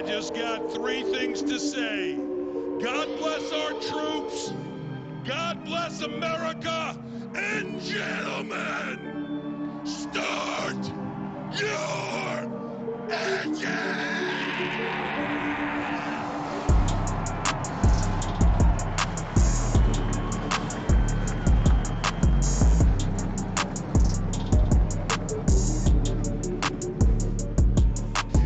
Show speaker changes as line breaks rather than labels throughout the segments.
I just got three things to say. God bless our troops. God bless America. And gentlemen, start your engine!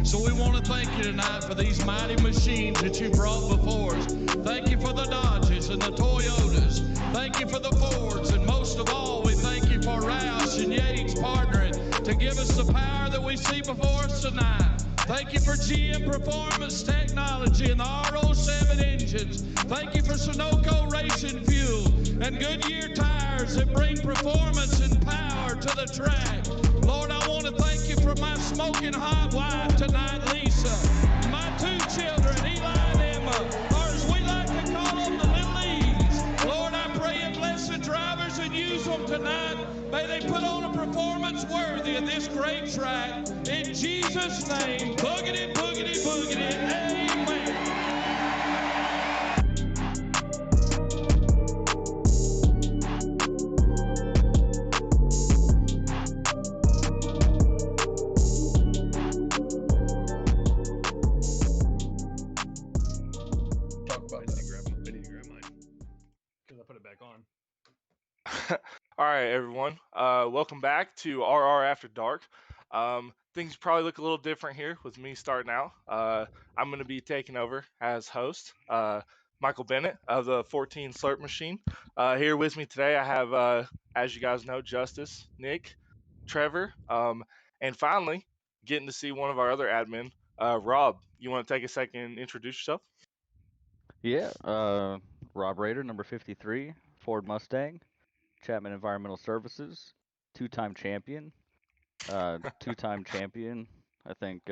So we want to thank you tonight for these mighty machines that you brought before us. Thank you for the Dodges and the Toyotas. Thank you for the Fords. And most of all, we thank you for Roush and Yates partnering to give us the power that we see before us tonight. Thank you for GM Performance Technology and the R07 engines. Thank you for Sunoco Racing Fuel and Goodyear tires that bring performance and power to the track. Lord, I want to thank you for my smoking hot wife tonight, Lisa. My two children, Eli and Emma, or as we like to call them, the little E's. Lord, I pray you bless the drivers and use them tonight. May they put on a performance worthy of this great track. In Jesus' name, boogity, boogity, boogity, amen.
All right, everyone. Welcome back to RR After Dark. Things probably look a little different here with me starting out. I'm going to be taking over as host. Michael Bennett of the 14 Slurp Machine. Here with me today, I have, as you guys know, Justice, Nick, Trevor, and finally getting to see one of our other admin, Rob. You want to take a second and introduce yourself?
Yeah, Rob Rader, number 53, Ford Mustang, Chapman Environmental Services, two-time champion, two-time champion. I think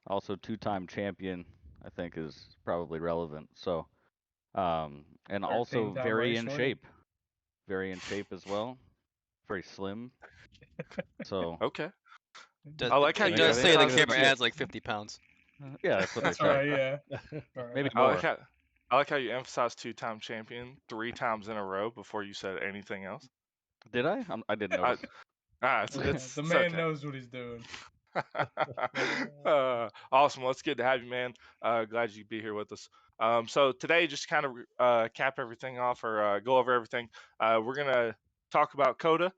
also two-time champion. I think is probably relevant. So, and also very in shape, as well. Very slim. So
Okay.
I like how
it
you
does say the
emphasize
camera
two-
adds like 50 pounds.
yeah, that's what
That's
they say.
right, yeah.
Maybe
I
more.
like how you emphasized two-time champion 3 times in a row before you said anything else.
Did I? I didn't notice.
It's
the man
okay.
knows what he's doing.
Awesome. Well, it's good to have you, man. Glad you could be here with us. So today, just kind of cap everything off or go over everything. We're gonna talk about COTA.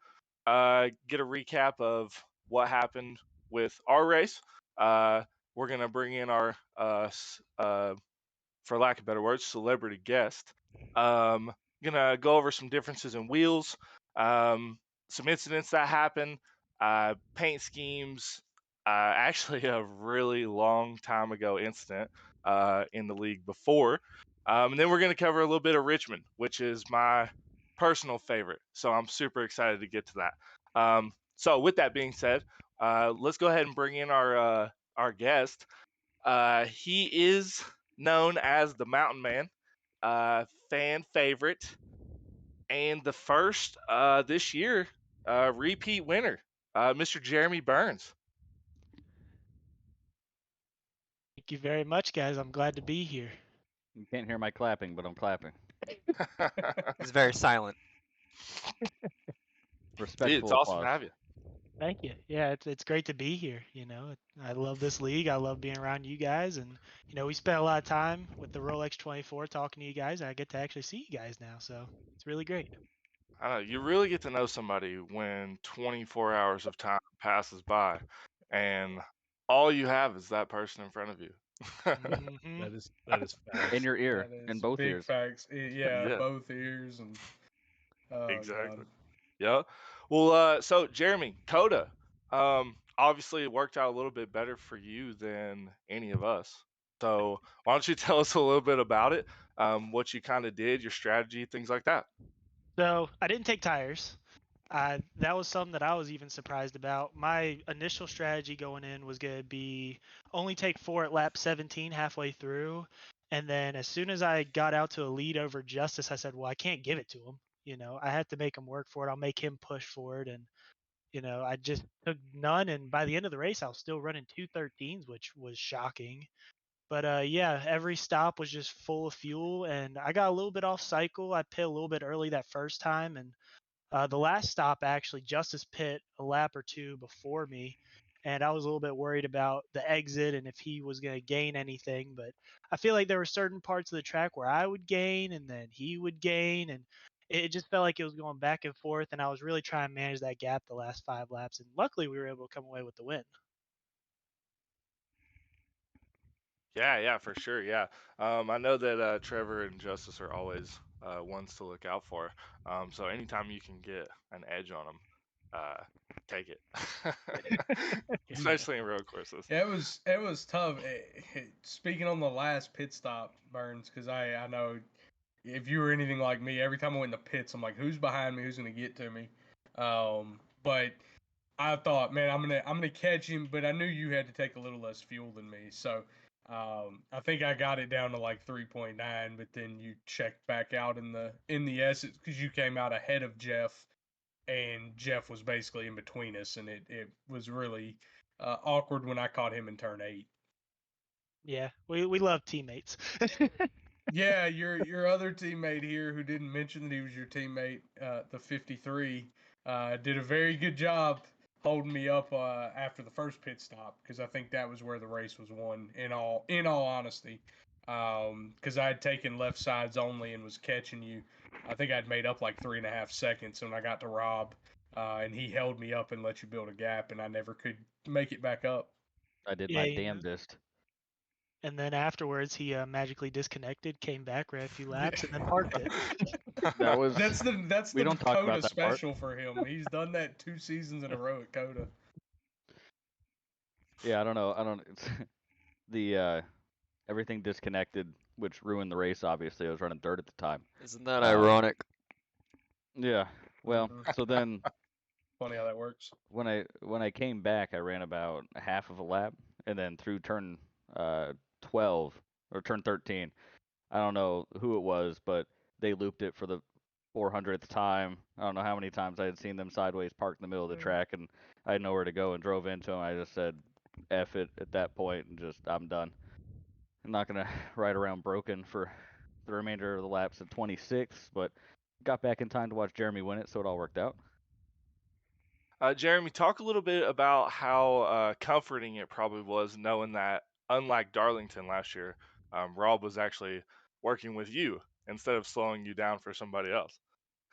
Get a recap of what happened with our race. We're gonna bring in our, for lack of better words, celebrity guest. Gonna go over some differences in wheels, some incidents that happened, paint schemes. Actually, a really long time ago incident in the league before. And then we're going to cover a little bit of Richmond, which is my personal favorite. So I'm super excited to get to that. So with that being said, let's go ahead and bring in our guest. He is known as the Mountain Man, fan favorite, and the first this year repeat winner, Mr. Jeremy Burns.
Thank you very much, guys. I'm glad to be here.
You can't hear my clapping, but I'm clapping.
It's very silent.
Respectful
It's awesome
applause.
to have you.
Thank you. Yeah, it's great to be here. You know, I love this league. I love being around you guys, and you know, we spent a lot of time with the Rolex 24 talking to you guys. And I get to actually see you guys now, so it's really great.
I know you really get to know somebody when 24 hours of time passes by, and all you have is that person in front of you.
Mhm.
That is facts.
In your ear,
That
in
is
both
big
ears.
facts. Yeah,
Yeah.
both ears and
Exactly.
God.
Yeah. Well, so Jeremy, COTA, obviously it worked out a little bit better for you than any of us. So why don't you tell us a little bit about it, what you kind of did, your strategy, things like that.
So I didn't take tires. That was something that I was even surprised about. My initial strategy going in was going to be only take 4 at lap 17 halfway through. And then as soon as I got out to a lead over Justice, I said, well, I can't give it to him. You know, I have to make him work for it. I'll make him push for it. And, you know, I just took none. And by the end of the race, I was still running 213s, which was shocking. But yeah, every stop was just full of fuel, and I got a little bit off cycle. I pit a little bit early that first time, and the last stop actually, Justice pit a lap or two before me, and I was a little bit worried about the exit and if he was going to gain anything. But I feel like there were certain parts of the track where I would gain and then he would gain, and it just felt like it was going back and forth. And I was really trying to manage that gap the last 5 laps, and luckily we were able to come away with the win.
Yeah, for sure. Yeah, I know that Trevor and Justice are always ones to look out for. So anytime you can get an edge on them, take it, especially in road courses.
Yeah, it was tough. Speaking on the last pit stop, Burns, because I know if you were anything like me, every time I went in the pits, I'm like, who's behind me? Who's gonna get to me? But I thought, man, I'm gonna catch him, but I knew you had to take a little less fuel than me, so I think I got it down to like 3.9. But then you checked back out in the S because you came out ahead of Jeff, and Jeff was basically in between us, and it was really awkward when I caught him in turn 8.
Yeah, we love teammates.
Yeah, your other teammate here who didn't mention that he was your teammate, the 53, did a very good job holding me up after the first pit stop, because I think that was where the race was won. In all honesty, because I had taken left sides only and was catching you. I think I'd made up like 3.5 seconds when I got to Rob, and he held me up and let you build a gap, and I never could make it back up.
I did
Yeah,
my
you know.
damnedest.
And then afterwards, he magically disconnected, came back, ran a few laps, and then parked it.
That was
That's
we
the
don't talk
COTA
about that part.
special for him. He's done that 2 seasons in a row at COTA.
Yeah, I don't know. I don't. It's the everything disconnected, which ruined the race. Obviously, I was running third at the time.
Isn't that
Um,
ironic?
Yeah. Well,
Mhm.
so then
Funny how that works.
when I came back, I ran about half of a lap, and then through turn 12 or turn 13, I don't know who it was, but they looped it for the 400th time. I don't know how many times I had seen them sideways parked in the middle of the track, and I had nowhere to go and drove into them. I just said, "F it" at that point, and just I'm done. I'm not gonna ride around broken for the remainder of the laps at 26, but got back in time to watch Jeremy win it, so it all worked out.
Jeremy, talk a little bit about how comforting it probably was knowing that, unlike Darlington last year, Rob was actually working with you instead of slowing you down for somebody else.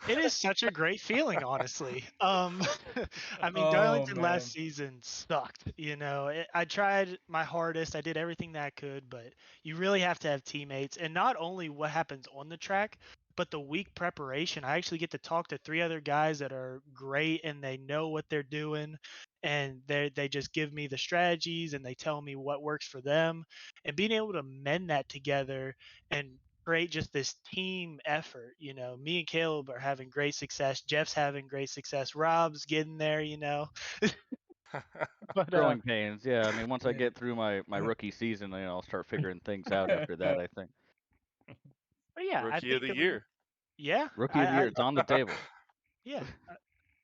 It is such a great feeling, honestly. I mean,
Oh
Darlington
man.
last season sucked. I tried my hardest. I did everything that I could, but you really have to have teammates, and not only what happens on the track, but the week preparation. I actually get to talk to 3 other guys that are great, and they know what they're doing, and they just give me the strategies, and they tell me what works for them, and being able to mend that together and create just this team effort. Me and Caleb are having great success. Jeff's having great success. Rob's getting there. But
Growing pains, yeah. I mean, once I
Yeah.
get through my rookie season, I'll start figuring things out after that. I think
but yeah, I
Rookie of
think
the
that we
year.
yeah,
rookie of the year, it's on the table.
yeah.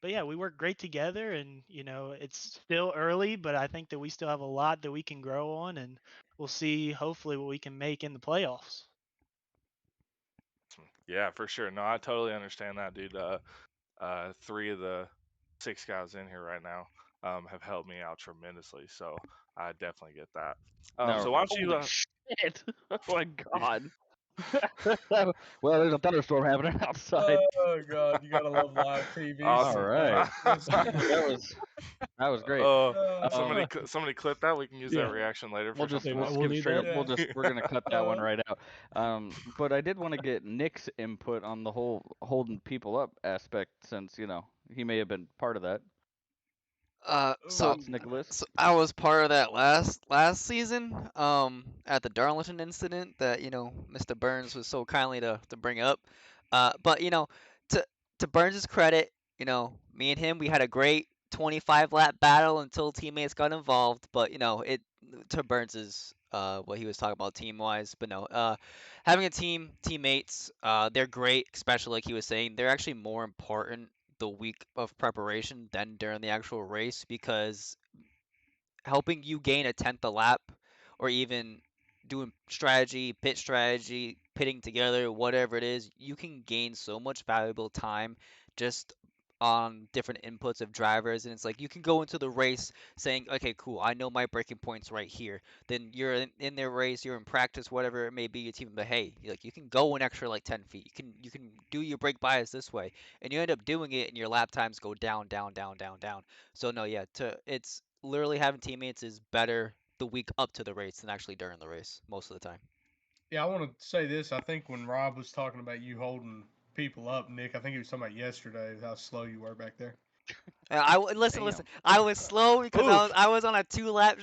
But yeah, we work great together, and it's still early, but I think that we still have a lot that we can grow on, and we'll see hopefully what we can make in the playoffs.
Yeah, for sure. No, I totally understand that, dude. 3 of the 6 guys in here right now have helped me out tremendously, so I definitely get that. So
Now,
why don't you?
holy shit! Oh my god! Well, there's a thunderstorm happening outside.
Oh god, you gotta love live TV
All
Awesome.
sometimes.
right, that was great.
Somebody,
Uh,
somebody clip that. We can use
Yeah.
that reaction later
We'll
for
just
something
we'll
else.
We'll
skip
need
straight up.
that.
We're gonna cut that one
Uh,
right out. But I did want to get Nick's input on the whole holding people up aspect, since he may have been part of that.
So
Thoughts, Nicholas?
so I was part of that last season, at the Darlington incident that Mr. Burns was so kindly to bring up. But to Burns's credit, me and him, we had a great 25 lap battle until teammates got involved. But it to Burns's what he was talking about team wise. But no, having a teammates, they're great, especially like he was saying, they're actually more important the week of preparation than during the actual race, because helping you gain a tenth a lap or even doing strategy, pit strategy, pitting together, whatever it is, you can gain so much valuable time just on different inputs of drivers. And it's like you can go into the race saying, okay, cool, I know my braking points right here. Then you're in their race, you're in practice, whatever it may be, your team, but hey, like you can go an extra like 10 feet. You can do your brake bias this way, and you end up doing it, and your lap times go down, down, down, down, down. So no, yeah, it's literally having teammates is better the week up to the race than actually during the race most of the time.
Yeah, I want to say this. I think when Rob was talking about you holding people up, Nick, I think he was talking about yesterday how slow you were back there.
Listen. I was slow because
Oof.
I was on a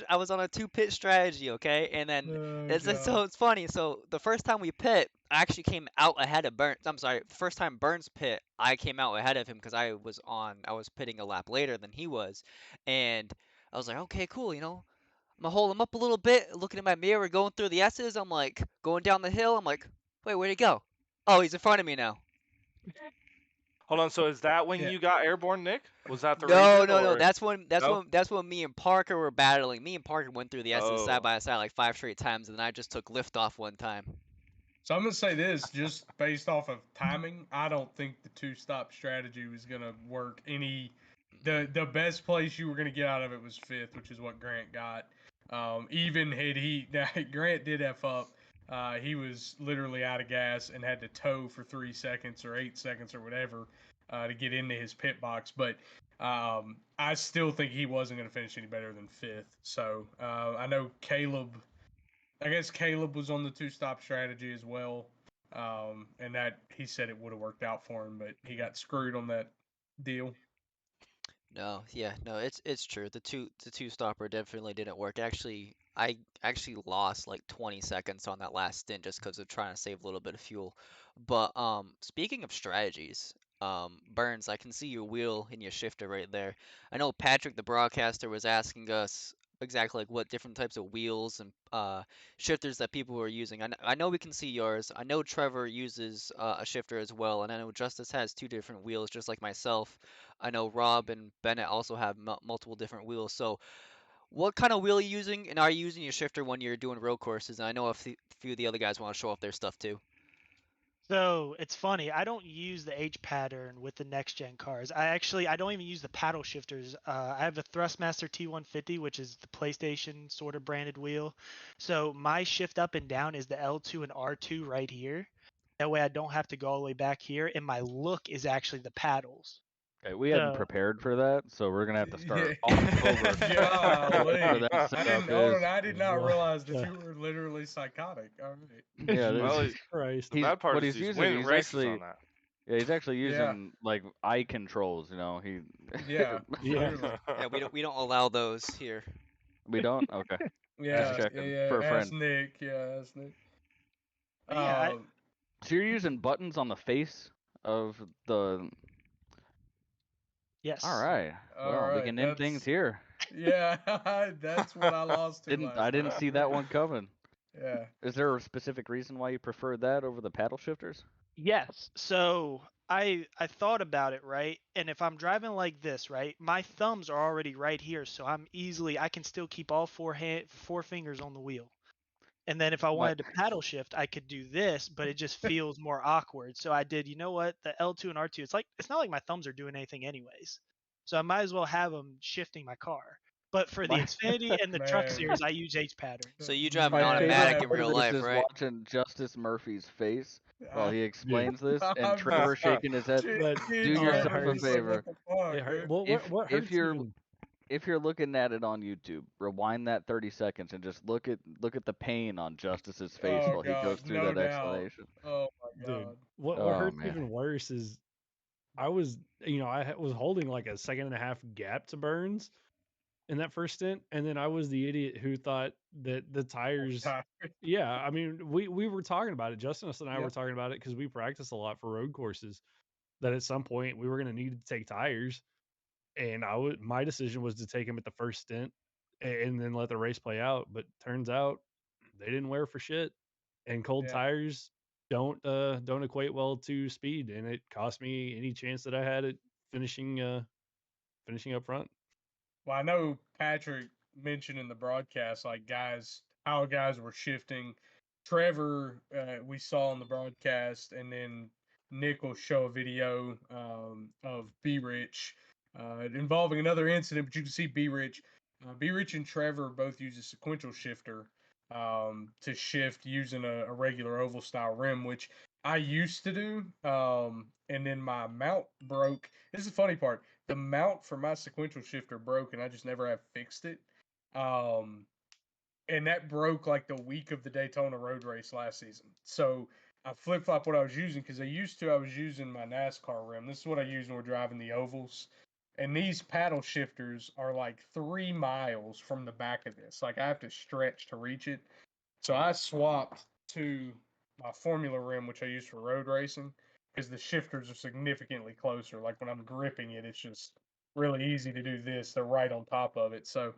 I was on a 2 pit strategy, okay? And then
Oh,
so it's funny. So the first time we pit, I actually came out ahead of Burns. I'm sorry, the first time Burns pit, I came out ahead of him because I was pitting a lap later than he was, and I was like, okay, cool, I'm gonna hold him up a little bit, looking in my mirror, going through the S's. I'm like going down the hill. I'm like, wait, where'd he go? Oh, he's in front of me now.
Hold on. So is that when
Yeah.
you got airborne, Nick? Was that the
No,
reason,
no, no.
or no?
That's when me and Parker were battling. Me and Parker went through the S's side
Oh,
by side like 5 straight times, and then I just took lift off one time.
So I'm gonna say this, just based off of timing, I don't think the two-stop strategy was gonna work. The best place you were gonna get out of it was fifth, which is what Grant got. Even had he now Grant did F up. He was literally out of gas and had to tow for 3 seconds or 8 seconds or whatever to get into his pit box. But I still think he wasn't going to finish any better than fifth. So I know Caleb. I guess Caleb was on the two-stop strategy as well, and that he said it would have worked out for him, but he got screwed on that deal.
No, yeah, no, it's true. The two stopper definitely didn't work. Actually, I actually lost like 20 seconds on that last stint just because of trying to save a little bit of fuel. But speaking of strategies, Burns, I can see your wheel and your shifter right there. I know Patrick, the broadcaster, was asking us exactly like what different types of wheels and shifters that people were using. I know we can see yours. I know Trevor uses a shifter as well, and I know Justice has 2 different wheels, just like myself. I know Rob and Bennett also have multiple different wheels. So, what kind of wheel are you using, and are you using your shifter when you're doing road courses? And I know a few of the other guys want to show off their stuff too.
So it's funny. I don't use the H pattern with the next gen cars. I don't even use the paddle shifters. I have the Thrustmaster T150, which is the PlayStation sort of branded wheel. So my shift up and down is the L2 and R2 right here. That way I don't have to go all the way back here, and my look is actually the paddles.
Okay, we hadn't
So
prepared for that, so we're gonna have to start
Yeah.
all over.
Golly.
Where that
I
setup
didn't hold
is.
on, I did not
What
realize that
the-
you were literally psychotic. All right.
Yeah,
well,
Jesus Christ.
the bad part
what
is
he's
he's
using.
winning
He's
races
actually
on that.
he's actually
Yeah.
using like eye controls. He.
Yeah.
Yeah.
Literally.
Yeah, we don't allow those here.
We don't. Okay, just
Yeah.
checking
Yeah.
for a
Ask
friend.
Nick. Yeah. Ask Nick.
but yeah,
So you're using buttons on the face of the.
yes.
All right.
All
Well, we
right.
can end things
That's
here.
yeah. That's what I lost to
Didn't
last
I didn't
time.
see that one coming.
Yeah.
Is there a specific reason why you prefer that over the paddle shifters?
Yes. So I thought about it, right? And if I'm driving like this, right, my thumbs are already right here, so I can still keep all four fingers on the wheel. And then if I
My
wanted to paddle shift, I could do this, but it just feels more awkward. So I did, you know what? The L2 and R2, it's not like my thumbs are doing anything anyways. So I might as well have them shifting my car. But for the
my
Xfinity and the Truck
Man.
Series, I use H pattern.
So you drive an
my
Man,
favorite
automatic
I
in
part of
real
this
life,
is
right?
watching Justice Murphy's face while
I,
he
Yeah.
explains this, and
I
Trevor
miss
shaking his head.
But
Do yourself
it
Trevor.
a
He's like,
hurts.
what
favor.
the fuck,
It hurt.
dude?
Well, what
If
hurts
you're
even?
if you're looking at it on YouTube, rewind that 30 seconds and just look at the pain on Justice's face
Oh
while he
God,
goes through
no
that
doubt.
explanation.
Oh my
Dude,
God.
what
Oh
hurts
man.
even worse is I was, was holding like a second and a half gap to Burns in that first stint, and then I was the idiot who thought that the tires. Yeah, I mean, we were talking about it. Justin and I were
Yep.
talking about it because we practice a lot for road courses. That at some point we were going to need to take tires, and my decision was to take them at the first stint and then let the race play out. But turns out they didn't wear for shit, and cold
Yeah.
tires don't equate well to speed, and it cost me any chance that I had at finishing up front.
Well, I know Patrick mentioned in the broadcast, like guys how guys were shifting. Trevor, we saw on the broadcast, and then Nick will show a video of B Rich involving another incident, but you can see B Rich. B Rich and Trevor both use a sequential shifter to shift using a regular oval style rim, which I used to do. And then my mount broke. This is the funny part. The mount for my sequential shifter broke, and I just never have fixed it. And that broke like the week of the Daytona road race last season. So I flip flop what I was using because I was using my NASCAR rim. This is what I use when we're driving the ovals. And these paddle shifters are like 3 miles from the back of this. Like I have to stretch to reach it. So I swapped to my Formula rim, which I use for road racing, because the shifters are significantly closer. Like when I'm gripping it, it's just really easy to do this. They're right on top of it. So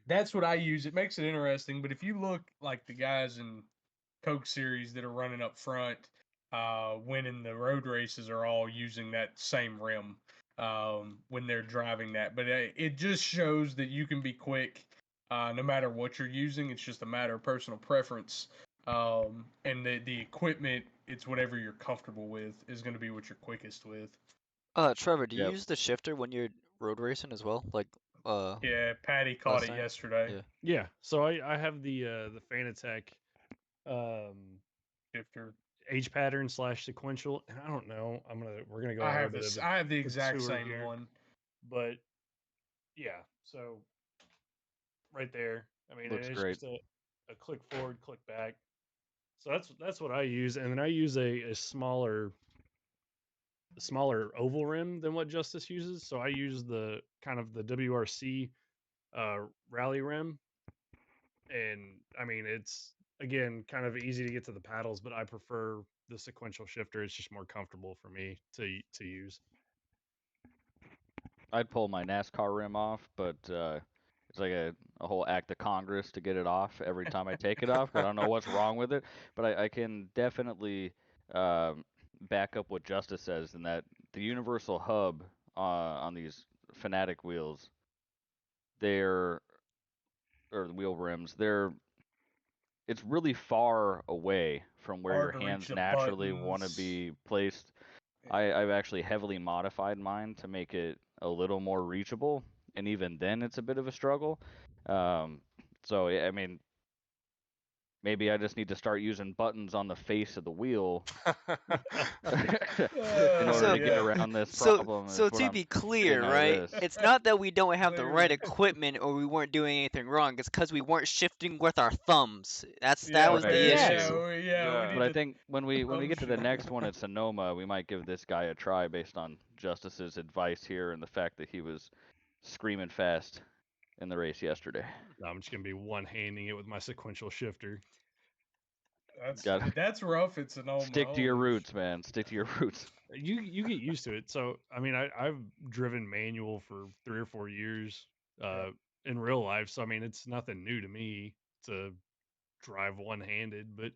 that's what I use. It makes it interesting. But if you look like the guys in Coke Series that are running up front, winning the road races, are all using that same rim when they're driving that. But it just shows that you can be quick no matter what you're using. It's just a matter of personal preference. And the equipment, it's whatever you're comfortable with, is going to be what you're quickest with.
Trevor, do you
Yep.
use the shifter when you're road racing as well? Like,
Yeah, Patty caught
last
it
night?
yesterday.
Yeah.
Yeah. So I have the Fanatec
Shifter.
H pattern / sequential, and I don't know. We're gonna go
I
a little
have
bit
this.
of
I have the
a
exact
tour
same
here,
one.
but yeah. So right there. I mean,
Looks
it's
great.
just a click forward, click back. So that's what I use, and then I use a smaller oval rim than what Justice uses. So I use the kind of the WRC rally rim, and I mean it's again kind of easy to get to the paddles, but I prefer the sequential shifter. It's just more comfortable for me to use.
I'd pull my NASCAR rim off, but it's like a whole act of Congress to get it off every time I take it off. 'Cause I don't know what's wrong with it, but I can definitely back up what Justice says in that the universal hub on these Fanatic wheels, they're or the wheel rims, it's really far away from where your
Hard to reach
hands
the
naturally want to
buttons.
be placed. I've actually heavily modified mine to make it a little more reachable, and even then it's a bit of a struggle. So I mean, maybe I just need to start using buttons on the face of the wheel in order
So,
to get
Yeah.
around this
so,
problem.
so
Is what
to
I'm
be
getting
clear,
out of
right?
this.
It's not that we don't have the right
Clearly.
equipment or we weren't doing anything wrong. It's because we weren't shifting with our thumbs. That
Yeah,
was
Right.
the
yeah,
issue.
we
Yeah.
need
But I
to
think when we get to the
shift.
next one at Sonoma, we might give this guy a try based on Justice's advice here and the fact that he was screaming fast in the race yesterday.
I'm just gonna be one handing it with my sequential shifter.
Got
That's rough. It's Sonoma.
stick to your
Holy
roots, man. Stick to your roots.
You get used to it. So I mean, I've driven manual for 3 or 4 years
Yep.
in real life. So I mean, it's nothing new to me to drive one handed, but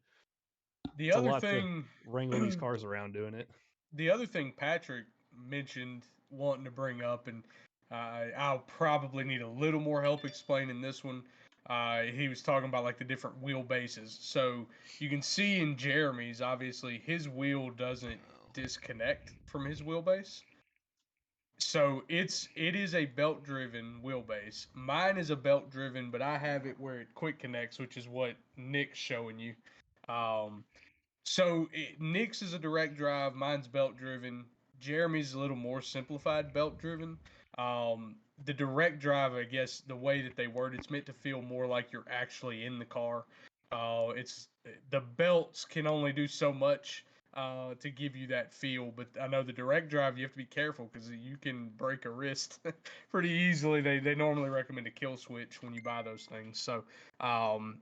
The
it's a
other
lot to
thing,
wrangle these cars around doing it.
the other thing Patrick mentioned wanting to bring up, and I'll probably need a little more help explaining this one. He was talking about like the different wheelbases. So you can see in Jeremy's, obviously, his wheel doesn't disconnect from his wheelbase. So it is a belt driven wheelbase. Mine is a belt driven, but I have it where it quick connects, which is what Nick's showing you. Um, Nick's is a direct drive, mine's belt driven. Jeremy's a little more simplified belt driven. The direct drive, I guess, the way that they word it's meant to feel more like you're actually in the car. It's the belts can only do so much to give you that feel, but I know the direct drive you have to be careful because you can break a wrist pretty easily. They normally recommend a kill switch when you buy those things. So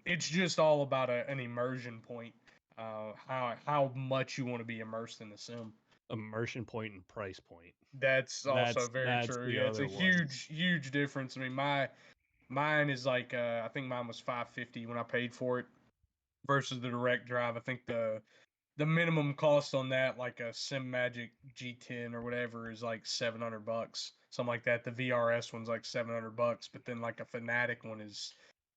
it's just all about an immersion point, how much you want to be immersed in the sim.
Immersion point and price point.
That's also very
That's
true.
the
Yeah, it's a
other one.
huge difference. I mean, mine is like I think mine was $550 when I paid for it versus the direct drive. I think the minimum cost on that, like a Sim Magic G10 or whatever, is like $700, something like that. The VRS one's like $700, but then like a Fanatic one is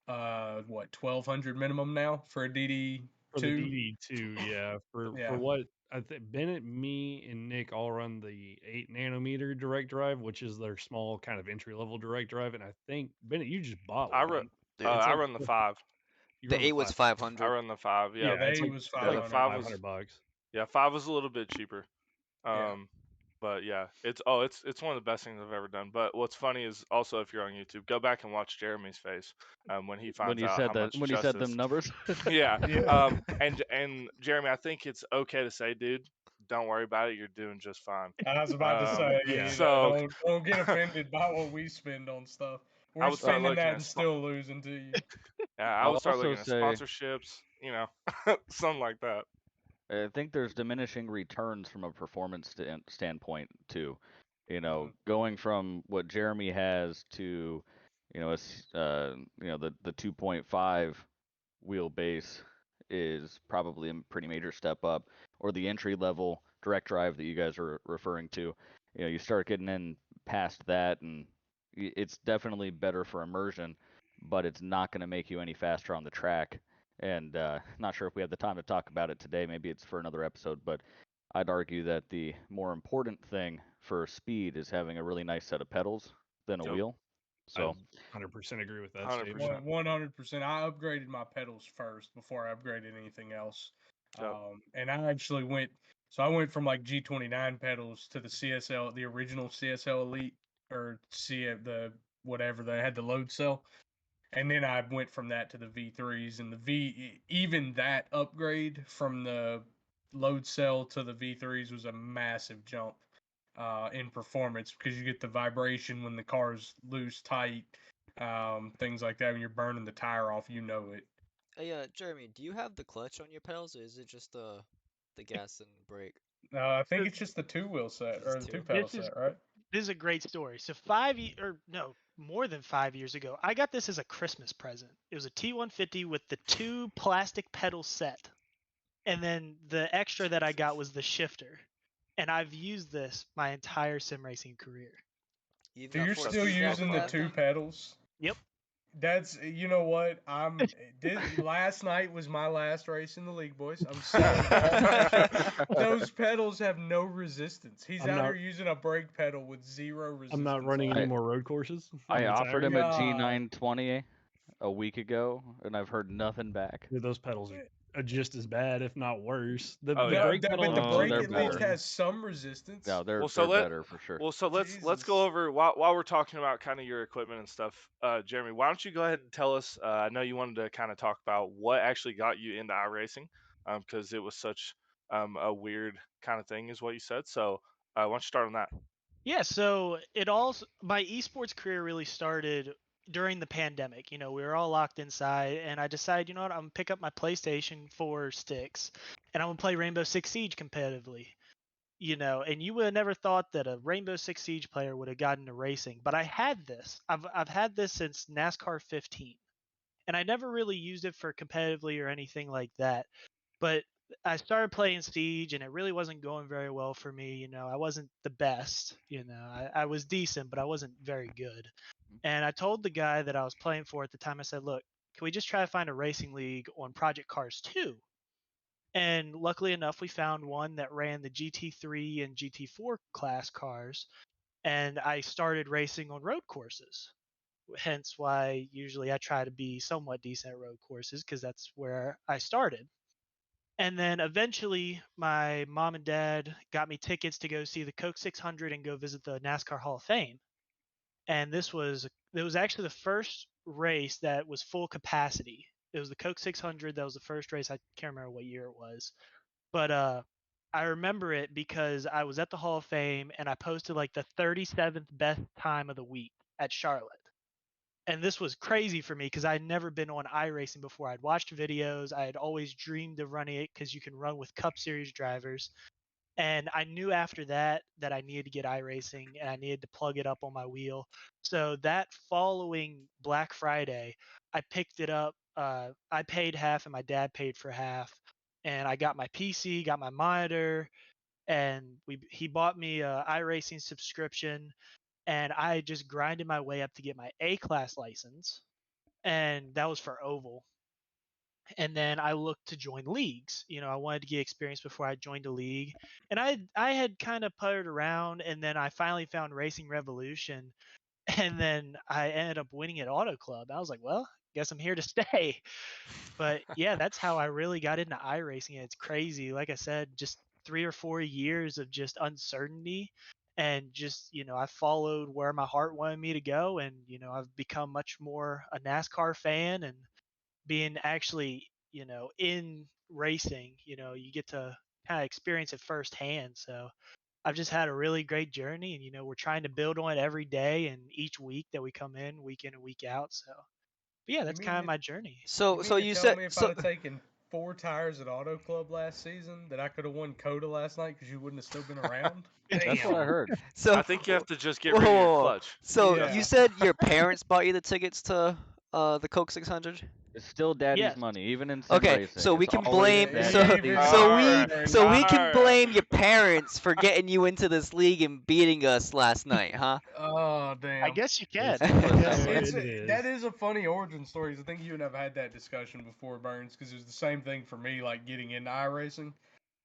what 1,200 minimum now for a DD2?
For the DD2, yeah. For what I think Bennett, me, and Nick all run the 8 nanometer direct drive, which is their small kind of entry level direct drive. And I think Bennett, you just bought
I
one.
run.
Dude, it's
I
like
run the 5.
You
the
run the
8 was
5.
I
500.
run the 5.
Yeah,
Yeah.
the
it's
8
like
was
Yeah, the
500.
5 was.
500 bucks.
Yeah, 5 was a little bit cheaper.
Yeah.
But yeah, it's one of the best things I've ever done. But what's funny is also if you're on YouTube, go back and watch Jeremy's face when he
When
finds
you
out
said
how
that,
much
when you said them
justice.
numbers.
Yeah.
Yeah.
And Jeremy, I think it's okay to say, dude, don't worry about it. You're doing just fine.
I was about to say,
yeah.
So
don't get offended by what we spend on stuff.
I
We're
would start
spending
looking
that
at
and still losing to you.
yeah, I
I'll
would start
also
looking at
say
sponsorships, something like that.
I think there's diminishing returns from a performance standpoint too. Going from what Jeremy has to, the 2.5 wheelbase is probably a pretty major step up, or the entry level direct drive that you guys are referring to. You start getting in past that, and it's definitely better for immersion, but it's not going to make you any faster on the track. And not sure if we have the time to talk about it today. Maybe it's for another episode, but I'd argue that the more important thing for speed is having a really nice set of pedals than a
Yep.
wheel. So
I 100% agree with that
100%.
statement.
100%. I upgraded my pedals first before I upgraded anything else.
Yep.
And I actually went from like G29 pedals to the CSL, the original CSL Elite, or the whatever they had, the load cell. And then I went from that to the V3s, and even that upgrade from the load cell to the V3s was a massive jump in performance, because you get the vibration when the car's loose, tight, things like that. When you're burning the tire off, you know it.
Hey, Jeremy, do you have the clutch on your pedals, or is it just the gas and brake?
I think
So
it's just the 2-wheel set,
Just
or the
two?
2-pedal
this is
set, right?
this is a great story. So more than 5 years ago, I got this as a Christmas present. It was a T150 with the 2 plastic pedal set, and then the extra that I got was the shifter. And I've used this my entire sim racing career.
You
So
got
you're
4
still
speed back
using
with
the
that
2
thing?
pedals?
Yep.
That's, you know what, last night was my last race in the league, boys. I'm selling all my those pedals have no resistance. He's
I'm
out
not-
here using a brake pedal with 0 resistance.
I'm not running
on
any
it.
more road courses.
I
I'm
offered
retiring.
him a
God.
G920 a week ago, and I've heard nothing back.
Dude, those pedals are just as bad, if not worse. The
Oh,
the
yeah.
brake pedal
But
on
the
the
brake
they're
at least
better.
has some resistance.
Yeah, they're
Well,
better for sure.
let's
Jesus.
go over while we're talking about kind of your equipment and stuff. Jeremy, why don't you go ahead and tell us? I know you wanted to kind of talk about what actually got you into iRacing, because it was such a weird kind of thing, is what you said. So why don't you start on that?
Yeah, so my esports career really started during the pandemic. We were all locked inside, and I decided, you know what, I'm gonna pick up my PlayStation 4 sticks, and I'm gonna play Rainbow Six Siege competitively. And you would have never thought that a Rainbow Six Siege player would have gotten into racing, but I had this. I've had this since NASCAR 15, and I never really used it for competitively or anything like that. But I started playing Siege, and it really wasn't going very well for me. I wasn't the best. I was decent, but I wasn't very good. And I told the guy that I was playing for at the time, I said, look, can we just try to find a racing league on Project Cars 2? And luckily enough, we found one that ran the GT3 and GT4 class cars. And I started racing on road courses. Hence why usually I try to be somewhat decent at road courses, because that's where I started. And then eventually, my mom and dad got me tickets to go see the Coke 600 and go visit the NASCAR Hall of Fame. And it was actually the first race that was full capacity. It was the Coke 600. That was the first race. I can't remember what year it was, but I remember it because I was at the Hall of Fame and I posted like the 37th best time of the week at Charlotte. And this was crazy for me because I'd never been on iRacing before. I'd watched videos. I had always dreamed of running it because you can run with Cup Series drivers. And I knew after that I needed to get iRacing and I needed to plug it up on my wheel. So that following Black Friday, I picked it up. I paid half and my dad paid for half. And I got my PC, got my monitor, and he bought me a iRacing subscription. And I just grinded my way up to get my A class license. and that was for oval. And then I looked to join leagues. I wanted to get experience before I joined a league, and I had kind of puttered around, and then I finally found Racing Revolution, and then I ended up winning at Auto Club. I was like, well, guess I'm here to stay. But yeah, that's how I really got into iRacing. It's crazy. Like I said, just 3 or 4 years of just uncertainty, and just I followed where my heart wanted me to go, and I've become much more a NASCAR fan, and being actually in racing, you get to kind of experience it firsthand. So I've just had a really great journey, and we're trying to build on it every day and each week that we come in, week in and week out. So, but yeah, that's
mean
kind of
to-
my journey.
So
You
so
mean to
you
tell
said
me if I'd
so
have taken 4 tires at Auto Club last season that I could have won COTA last night because you wouldn't have still been around?
That's what I
Damn.
heard.
so
I think you have to just get
whoa,
rid of your
whoa, whoa.
clutch.
So
Yeah.
you said your parents bought you the tickets to the Coke 600?
It's still daddy's
Yes.
money, even in sim
Okay,
racing.
so we
It's
can
always
blame
Yeah,
so
daddy's
even
so
so,
we
Burns.
so we can
Alright.
blame your parents for getting you into this league and beating us last night, huh?
Oh damn.
I guess you can.
It's,
What it
yeah,
sounds like.
it
That is a funny origin story. 'Cause I think you and I've had that discussion before, Burns, because it was the same thing for me, like getting into iRacing.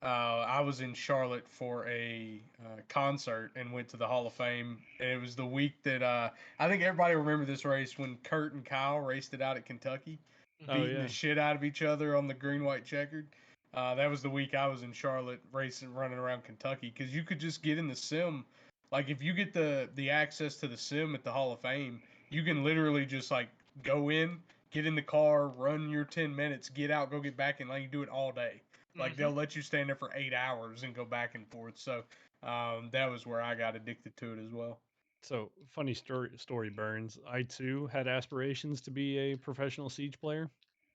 I was in Charlotte for a concert and went to the Hall of Fame, and it was the week that I think everybody remember this race when Kurt and Kyle raced it out at Kentucky,
Oh,
beating
yeah.
the shit out of each other on the green white checkered. That was the week I was in Charlotte racing, running around Kentucky, because you could just get in the sim. Like if you get the access to the sim at the Hall of Fame, you can literally just like go in, get in the car, run your 10 minutes, get out, go get back, and like you do it all day. Like they'll let you stand there for 8 hours and go back and forth. So that was where I got addicted to it as well.
So funny story, Burns. I too had aspirations to be a professional siege player,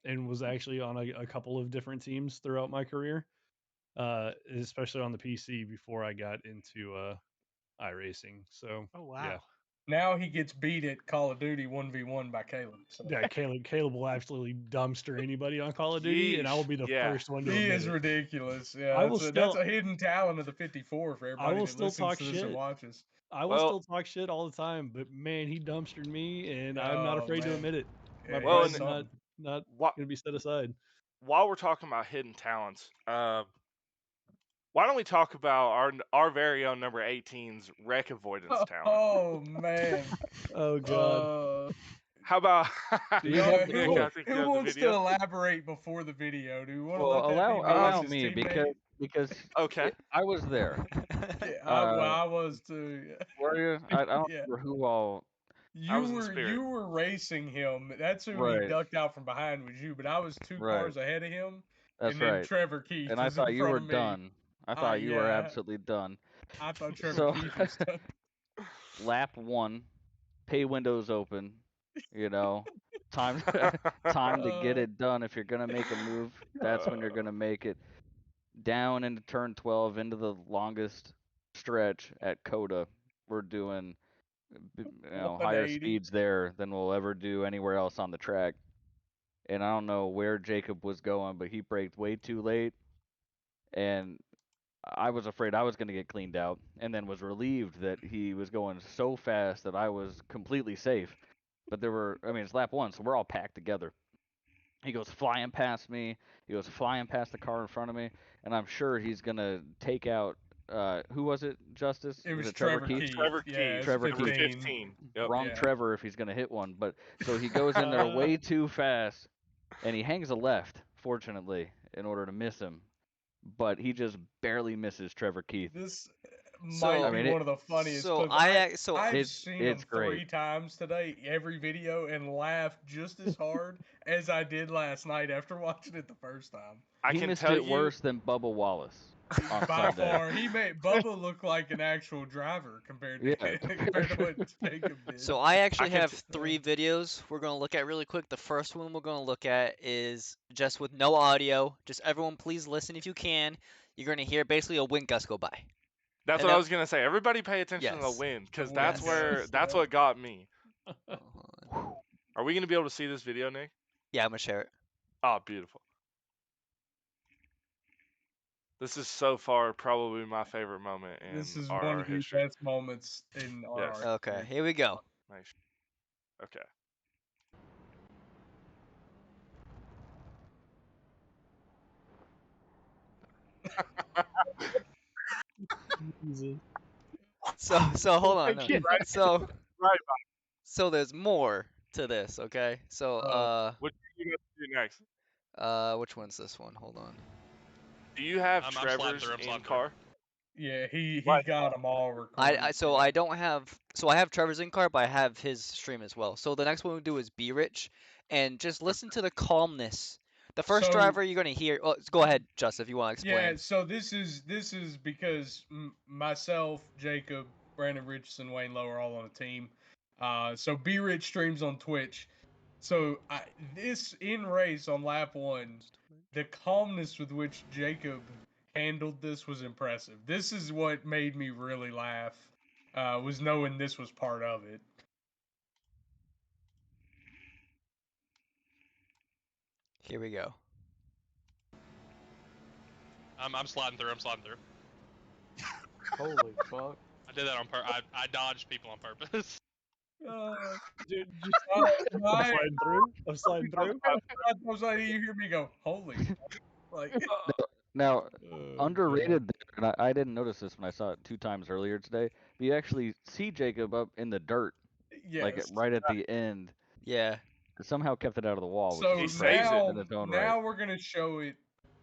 and was actually on a couple of different teams throughout my career, especially on the PC before I got into iRacing. So
Oh wow.
yeah,
Now he gets beat at Call of Duty 1v1 by Caleb. So.
yeah. Caleb will absolutely dumpster anybody on Call of Duty, and I will
Yeesh.
be the
Yeah.
first one to
He
admit
is
it.
ridiculous. Yeah,
I will
that's
still
a hidden talent of the 54 for
I
everybody
will
that
still
listens
talk
to this and
shit.
watches.
I will
Well-
still talk shit all the time, but man, he dumpstered me, and I'm not
Oh,
afraid to
man.
admit it. My
Yeah,
Well,
pride's
and-
not
Wha-
gonna be set aside.
While we're talking about hidden talents, why don't we talk about our very own number 18's wreck avoidance talent?
Oh man.
Oh god.
How about
We have the
Nick?
clip.
I think you
Who
have the
wants to
video.
elaborate before the video? Do we want to
Well,
let that be
allow
Burns'
me
teammate?
because
Okay.
I was there.
Yeah,
Uh,
I was too. Yeah.
Were you? I don't
Yeah.
remember who all.
I was in spirit.
You were racing him. That's who he
Right.
ducked out from behind was you. But I was 2
Right.
cars ahead of him,
That's
and then
right.
Trevor Keith
And I
was
thought
in
you
front
were
of me.
done. I thought you were
Yeah.
absolutely done.
I thought Trevor
So
Keith was done.
lap 1, pay windows open. You know, time time to get it done. If you're gonna make a move, that's when you're gonna make it. Down into turn 12 into the longest stretch at COTA. We're doing higher
180.
speeds there than we'll ever do anywhere else on the track. And I don't know where Jacob was going, but he braked way too late, and I was afraid I was going to get cleaned out, and then was relieved that he was going so fast that I was completely safe. But it's lap 1, so we're all packed together. He goes flying past me. He goes flying past the car in front of me, and I'm sure he's gonna take out. Who was it? Justice?
It was
Trevor
Trevor
Keith?
Keith.
Trevor
Yeah,
Keith.
it's
Trevor
Number
Keith.
15. Yep.
Wrong
Yeah.
Trevor if he's gonna hit one. But so he goes in there way too fast, and he hangs a left. Fortunately, in order to miss him, but he just barely misses Trevor Keith.
This
So-
might
I
be
mean,
one of the funniest
so
clips. I've
It's-
seen him
it's great.
3 times today, every video, and laughed just as hard as I did last night after watching it the first time.
I
He
can
missed
tell
it
you.
worse than Bubba Wallace on
By
Sunday.
far, he made Bubba look like an actual driver compared to
Yeah.
compared to what Jacob did.
So I actually
can
have
t-
3 videos we're gonna look at really quick. The first one we're gonna look at is just with no audio. Just everyone, please listen if you can. You're gonna hear basically a wind gust go by.
That's
And
what I
that-
was gonna say. Everybody pay attention to the
Yes.
wind, because
The
that's
wind,
where
yes,
that's
yeah.
what got me.
Oh, hold on.
Are we gonna be able to see this video, Nick?
Yeah, I'm gonna share it.
Oh, beautiful. This is so far probably my favorite moment in
This is
our
one of the
history.
best moments in our
Yes.
history.
Okay, here we go.
Nice. Okay.
Jesus.
So hold on.
Thank you,
No.
right?
So
Right.
so there's more to this, okay? So
What do you got to do next?
which one's this one? Hold on.
Do you have
I'm sliding
Trevor's
through, I'm
in
sliding through.
car?
Yeah, he
Right.
got them all recorded.
I don't have, so I have Trevor's in car, but I have his stream as well. So the next one we do is Be Rich, and just listen to the calmness. The first
So-
driver you're gonna hear. Oh, go ahead, Justin, if you want to explain.
Yeah, so this is because myself, Jacob, Brandon Richardson, Wayne Lowe are all on a team. So Be Rich streams on Twitch. So this in race on lap 1, the calmness with which Jacob handled this was impressive. This is what made me really laugh. Was knowing this was part of it.
Here we go.
I'm sliding through, I'm sliding through.
Holy fuck.
I did that on purpose. I dodged people on purpose.
Dude,
I'm
I'm sliding through. I'm sliding through.
I was like, you hear me go, holy, like.
Now,
Oh,
underrated there, and I didn't notice this when I saw it 2 times earlier today, but you actually see Jacob up in the dirt, like
Yes.
right at the end.
Yeah.
Somehow kept it out of the wall, which
So
He
is
saves
impressive
it.
in its own
now
right.
we're gonna show it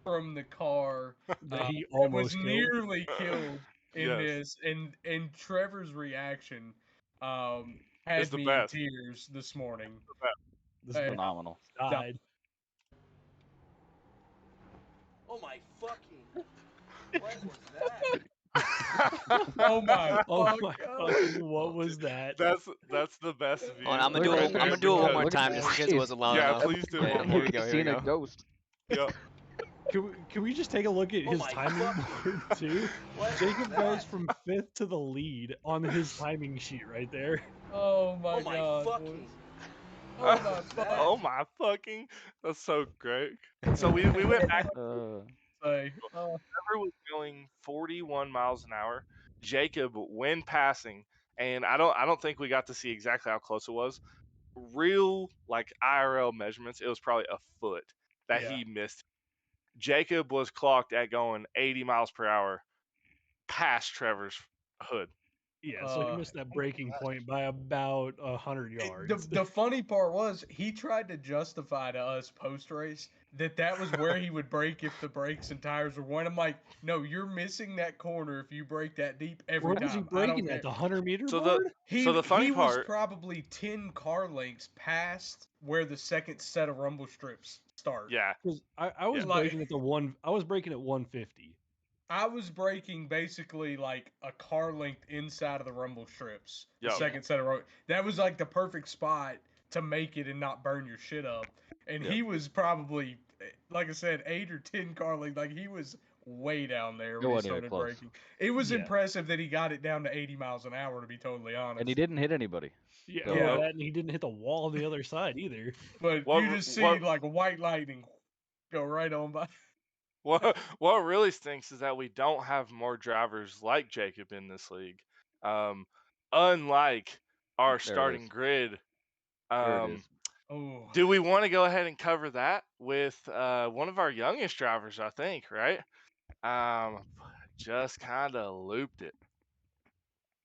from the car.
that he
It
almost
was
killed.
nearly killed in
Yes.
this, and Trevor's reaction
It's
had
the
me in
best.
tears this morning.
This
Hey.
Phenomenal.
died.
Oh my fucking! What was that?
Oh my!
Oh
fuck
my
God.
fucking! What was that?
That's the best view.
Hold on, I'm gonna
Look
do
at
it.
that.
I'm gonna do it one more
Look at
time
that
just in case it
face.
wasn't loud
Yeah,
enough.
please do
Yeah,
one
here
more.
we go.
He's
Here we
seen a
go.
ghost.
Yep.
Can we just take a look at
Oh
his
my
timing board too?
What was
Jacob goes
that?
from 5th to the lead on his timing sheet right there.
Oh my
Oh my
God.
fucking!
boys.
What
Oh
was
my
that?
fuck.
Oh my fucking! That's so great. So we went back.
Say,
Trevor was going 41 miles an hour. Jacob, when passing, and I don't think we got to see exactly how close it was. Real like IRL measurements, it was probably a foot that
Yeah.
he missed. Jacob was clocked at going 80 miles per hour past Trevor's hood.
Yeah, so he missed that breaking point by about 100 yards.
The funny part was he tried to justify to us post race that was where he would brake if the brakes and tires were one. I'm like, no, you're missing that corner if you brake that deep every
Where
time.
was he
I don't
breaking
care.
at the 100-meter
So
board?
the funny
he was
part,
probably 10 car lengths past where the second set of rumble strips start.
yeah,
'Cause I was
Yeah.
breaking at I was breaking at 150.
I was braking basically like a car length inside of the rumble strips. The
Yup.
second set of that was like the perfect spot to make it and not burn your shit up. And he was probably, like I said, 8 or 10 car length. Like he was way down there when he
wasn't even
started
close.
braking. It was
Yeah.
impressive that he got it down to 80 miles an hour. To be totally honest.
And he didn't hit anybody.
Yeah,
So-
well, that, and he didn't hit the wall on the other side either.
But
What
you
r-
just see
what-
like a white lightning go right on by.
what really stinks is that we don't have more drivers like Jacob in this league. Unlike our
There it
starting
is.
grid.
There it is.
Oh.
Do we want to go ahead and cover that with one of our youngest drivers? I think, right? Just kind of looped it.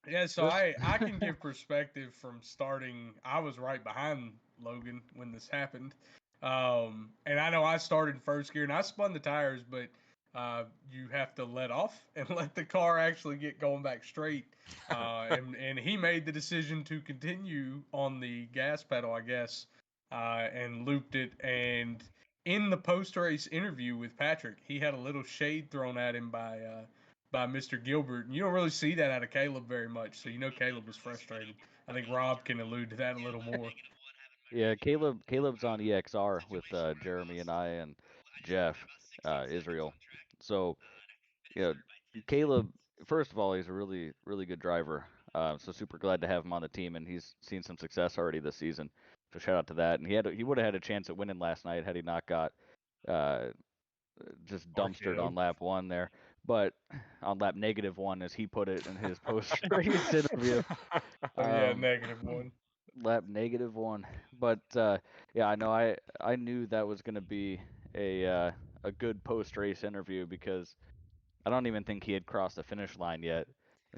Yeah, so I can give perspective from starting. I was right behind Logan when this happened, and I know I started first gear and I spun the tires, but you have to let off and let the car actually get going back straight. And he made the decision to continue on the gas pedal, I guess, and looped it. And in the post race interview with Patrick, he had a little shade thrown at him by Mr. Gilbert. And you don't really see that out of Caleb very much, so you know Caleb was frustrated. I think Rob can allude to that a little more.
Yeah, Caleb's on EXR with Jeremy and I and Jeff Israel. So, Caleb, first of all, he's a really really good driver. So super glad to have him on the team, and he's seen some success already this season. So shout out to that. And he would have had a chance at winning last night had he not got just dumpstered on
RKO'd.
lap 1 there. But on lap -1, as he put it in his post race interview.
Oh yeah, -1.
Lap -1. But yeah, I know I knew that was going to be a good post race interview because I don't even think he had crossed the finish line yet.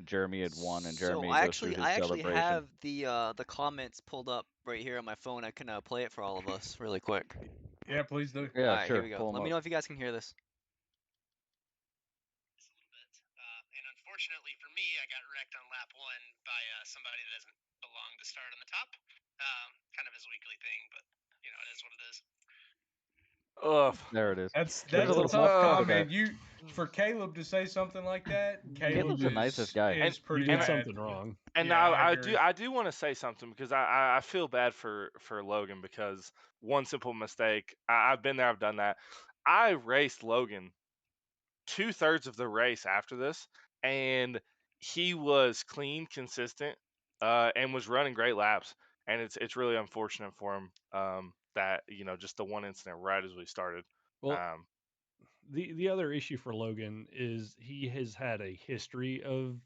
Jeremy had won, and
So
Jeremy
I
goes through
actually
his
I actually
celebration.
have the comments pulled up right here on my phone. I can play it for all of us really quick.
Yeah, please do.
Yeah,
All right,
sure.
here we go.
Pull 'em
Let me
up.
know if you guys can hear this.
And unfortunately for me, I got wrecked on lap 1 by somebody that doesn't belong to start on the top. Kind of his weekly thing, but you know, it is what it is.
Ugh.
There it is.
That's
There's
a
little
tough
more to
comment.
that.
For Caleb to say something like that,
Caleb's the nicest guy.
is
You
pretty
did
bad.
something wrong.
And
Yeah,
now
I
I
agree.
do want to say something because I feel bad for Logan because one simple mistake. I've been there, I've done that. I raced Logan 2/3 of the race after this, and he was clean, consistent, and was running great laps. And it's really unfortunate for him that just the one incident right as we started.
Well,
Um,
the other issue for Logan is he has had a history of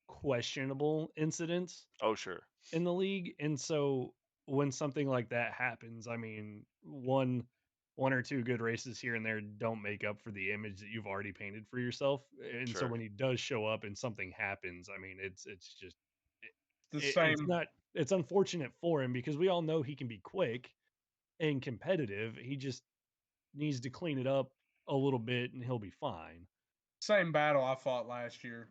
questionable incidents
oh sure,
in the league, and so when something like that happens, I mean, one or two good races here and there don't make up for the image that you've already painted for yourself. And so
sure.
when he does show up and something happens, I mean, it's just
The
it's
same.
not it's unfortunate for him because we all know he can be quick and competitive. He just needs to clean it up a little bit and he'll be fine.
Same battle I fought last year.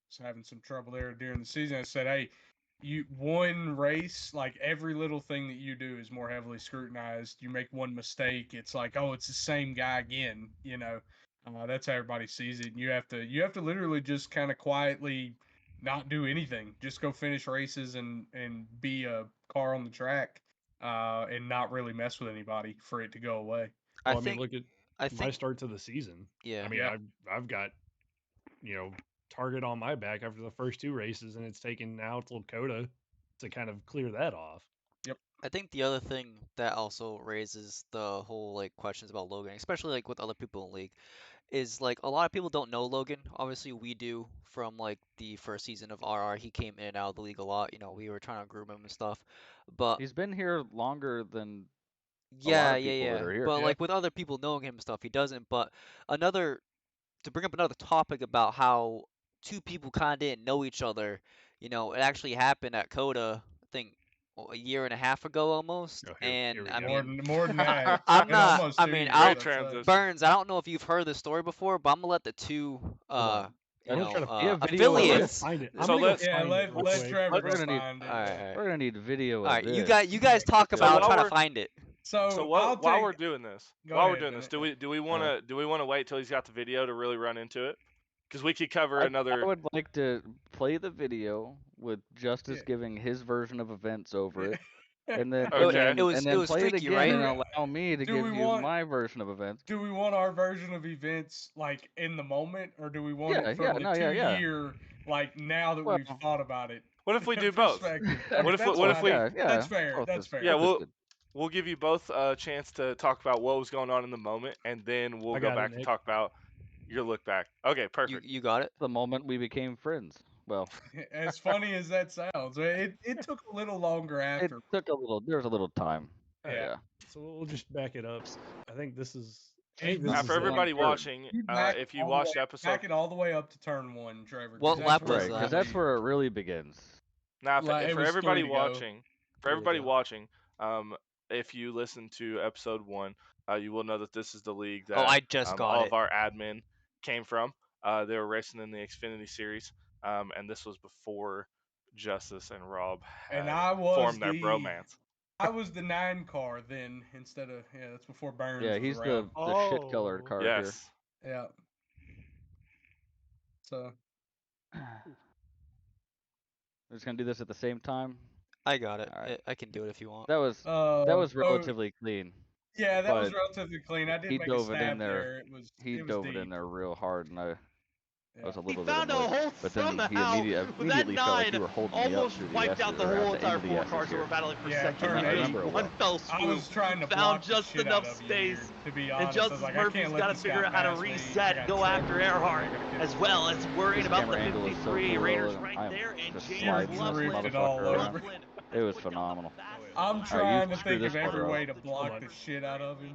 Was having some trouble there during the season. I said, hey, one race, like every little thing that you do is more heavily scrutinized. You make one mistake, it's like, oh, it's the same guy again. That's how everybody sees it. And you have to literally just kind of quietly not do anything. Just go finish races and be a car on the track, and not really mess with anybody for it to go away.
Well, I mean, look at
I
my
think
start to the season.
yeah.
I mean,
Yeah.
I've got target on my back after the first two races, and it's taken now till COTA to kind of clear that off.
Yep.
I think the other thing that also raises the whole like questions about Logan, especially like with other people in the league, is like a lot of people don't know Logan. Obviously, we do from like the first season of RR. He came in and out of the league a lot. We were trying to groom him and stuff. But
He's been here longer than a lot
yeah,
of people that are here.
But
Yeah.
like with other people knowing him and stuff, he doesn't. But to bring up another topic about how two people kind of didn't know each other, it actually happened at COTA, I think a year and a half ago almost.
Oh, here we
I
go.
mean,
more than that.
I'm
It
not.
almost
I
2
mean,
years,
I'll
Great
I'd say.
transition.
Burns. I don't know if you've heard this story before, but I'm gonna let the two
on. I'm gonna try to-
You have video of
I'm gonna go
affiliates.
find it. I'm
So
gonna go
let's-
Yeah,
find
let
it real
let
quick.
Trevor
We're
go
gonna need-
find it.
All right.
We're gonna need video
All
of
right.
this.
You guys talk
So
about. I'm
while
trying to
we're-
find it.
So
while
I'll
we're doing this,
Go
while we're
ahead,
doing this,
Bennett.
do we want to wait till he's got the video to really run into it? Because we could cover
I
another.
would like to play the video with Justice
Yeah.
giving his version of events over it, and then
Okay.
It was
play it
freaky,
again
right?
and allow me to
Do
give
we
you
want-
my version of events.
Do we want our version of events like in the moment, or do we want
Yeah,
it from
yeah,
the
no, yeah.
year, like now that
Well-
we've thought about it?
What if we do both?
perspective?
What if
That's
we-
fine.
yeah,
That's fair.
both
That's
is-
fair.
Yeah,
both is good.
we'll give you both a chance to talk about what was going on in the moment, and then we'll
I
go
got it,
back and
Nick.
talk about your look back. Okay, perfect.
You got it.
The moment we became friends. Well,
As funny as that sounds, it took a little longer
it
after.
took a little. There was a little time.
Yeah.
So we'll just back it up. I think this is. I
Hey,
think this
Now,
is
for
it.
everybody
Sure.
watching,
You back
if you
all the
watched
way-
episode,
back it all the way up to turn 1, Trevor. 'cause
What
that's
lap
where
was
it
Right,
that?
because that's
really-
where it really begins.
now
Like, it
for
was
everybody
3 to go.
watching,
Here we go.
if you listen to episode 1, you will know that this is the league that
Oh, I just got
all
it.
of our admin came from. They were racing in the Xfinity series, and this was before Justice and Rob had
And I was
formed their
the-
bromance.
I was the 9 car then instead of that's before Burns.
Yeah,
was
he's
around.
the shit colored
Oh.
card
Yes.
Yeah. So
here. We're just gonna do this at the same time.
I got it.
All right.
I can do it if you want.
That was
oh,
relatively clean.
yeah, that was
but
relatively clean. I did
he
make a
dove it in
stab
there.
there. It was
He
it was
dove
deep.
it in there real hard, and I was a
Yeah.
He
little bit
found a
annoyed.
hole
But then he
somehow.
immediately
That
felt like you
nine
were holding me up
almost
through the
wiped
S's,
out the
or
whole
at the end
entire
of the
four
S's
cars that
here.
were battling for
Yeah,
second.
turn
And
I
eight.
remember it
one
well.
fell
I
swoop,
was trying to
found
block the
just
shit
enough
out of you
space.
here, to be
And
honest. I was
Justice
like, I
Murphy's
can't let
got to
this
figure
guy
out how to
pass me. I
reset,
got
go
Trevor
after
here. I
Earhart,
gotta get
as
this
well
guy.
as worrying
This
about the
camera angle is so
53.
cool,
Rainer's
and
right
I'm
there, and
just
James
sliding this
Loveland.
drifting all
motherfucker
over.
around. It was phenomenal.
I'm
Alright,
trying
you
to
screw
think of
this part
every
up.
way to block the shit out of him.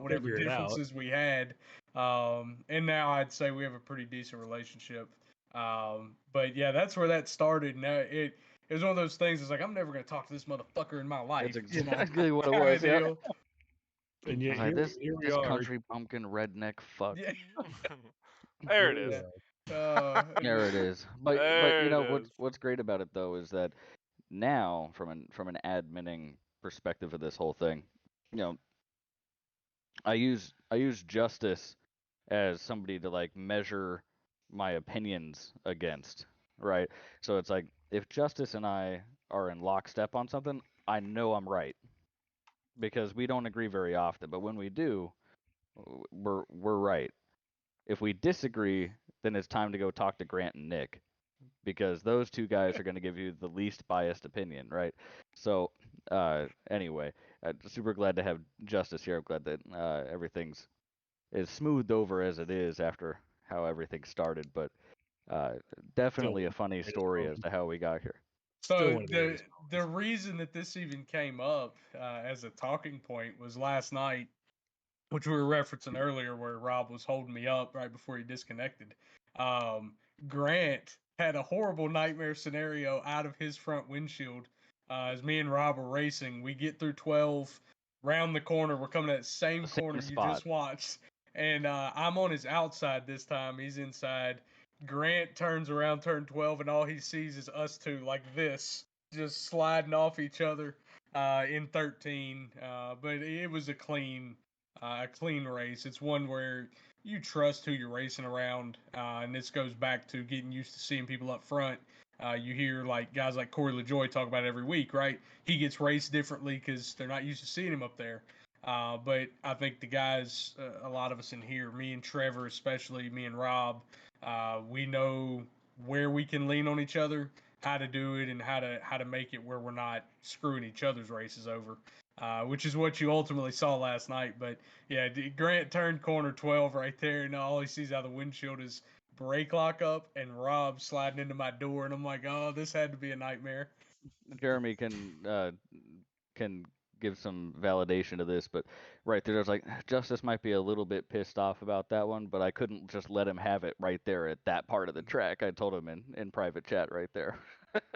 out whatever
Figure it out.
differences we had. And now I'd say we have a pretty decent relationship. But yeah, that's where that started. Now it was one of those things. It's like I'm never gonna talk to this motherfucker in my life.
That's
you know,
exactly what it
kinda
was. Yeah.
deal.
And
I
yet
was like,
here we
this
are.
country bumpkin redneck fuck.
Yeah.
There it
Here we
is.
are.
There it is. But you
There
know
it is.
what's great about it though is that now from an adminning perspective of this whole thing, you know, I use justice as somebody to like measure my opinions against, right? So it's like if Justice and I are in lockstep on something, I know I'm right because we don't agree very often, but when we do, we're right. If we disagree, then it's time to go talk to Grant and Nick, because those two guys are going to give you the least biased opinion, right? So, anyway, super glad to have Justice here. I'm glad that everything's as smoothed over as it is after how everything started, but definitely a funny story as to how we got here.
So the reason that this even came up as a talking point was last night, which we were referencing earlier, where Rob was holding me up right before he disconnected. Grant had a horrible nightmare scenario out of his front windshield. As me and Rob were racing, we get through 12, round the corner, we're coming at the same corner you
spot.
just watched, and I'm on his outside this time. He's inside. Grant turns around, turn 12, and all he sees is us two like this, just sliding off each other in 13. But it was a clean race. It's one where you trust who you're racing around, and this goes back to getting used to seeing people up front. You hear like guys like Corey LaJoy talk about it every week, right? He gets raced differently because they're not used to seeing him up there. But I think the guys, a lot of us in here, me and Trevor, especially me and Rob, we know where we can lean on each other, how to do it, and how to make it where we're not screwing each other's races over. Which is what you ultimately saw last night. But yeah, Grant turned corner 12 right there, and all he sees out of the windshield is brake lock up and Rob sliding into my door, and I'm like, oh, this had to be a nightmare.
Jeremy can give some validation to this, but right there, I was like, Justice might be a little bit pissed off about that one, but I couldn't just let him have it right there at that part of the track. I told him in private chat right there.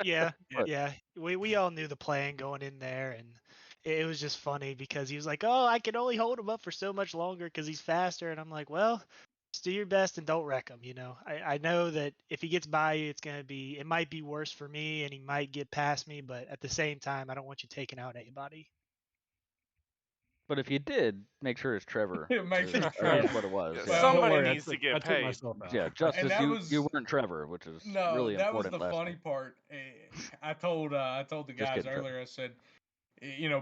Yeah, yeah. We all knew the plan going in there, and it was just funny because he was like, "Oh, I can only hold him up for so much longer because he's faster," and I'm like, "Well, just do your best and don't wreck him." I know that if he gets by you, it might be worse for me, and he might get past me, but at the same time, I don't want you taking out anybody.
But if you did, make sure it's Trevor.
Make sure it's
That's
Trevor.
what it was.
Yeah,
Yeah.
somebody
worry,
needs to get
I took
paid.
myself out.
Yeah, Justice,
that
you
was-
weren't Trevor, which is
No,
really
that was
important
the
last
funny
night.
part. I told the
Just
guys
kidding, Trevor.
earlier. I said,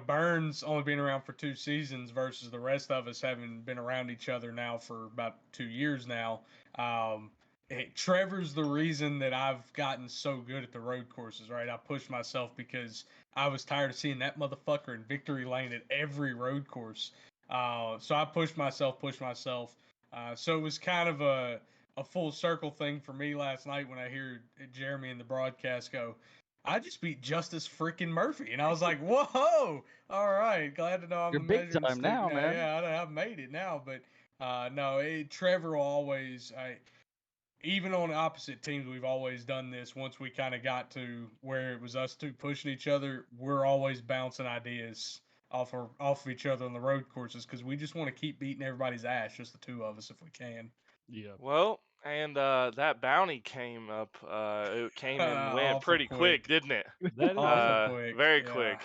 Burns only being around for 2 seasons versus the rest of us having been around each other now for about 2 years now. Trevor's the reason that I've gotten so good at the road courses, right? I pushed myself because I was tired of seeing that motherfucker in victory lane at every road course. So I pushed myself. So it was kind of a full circle thing for me last night when I hear Jeremy in the broadcast go, I just beat Justice freaking Murphy. And I was like, whoa, all right. Glad to know I'm
You're
a
big
measuring
time
stick
now, man.
Yeah, I've made it now. But no, Trevor will always, even on opposite teams, we've always done this. Once we kind of got to where it was us two pushing each other, we're always bouncing ideas off of each other on the road courses because we just want to keep beating everybody's ass, just the two of us if we can.
Yeah.
Well, and that bounty came up. It came and went
Awful
pretty quick,
quick.
didn't it?
That is
Awful quick.
Very
yeah.
quick.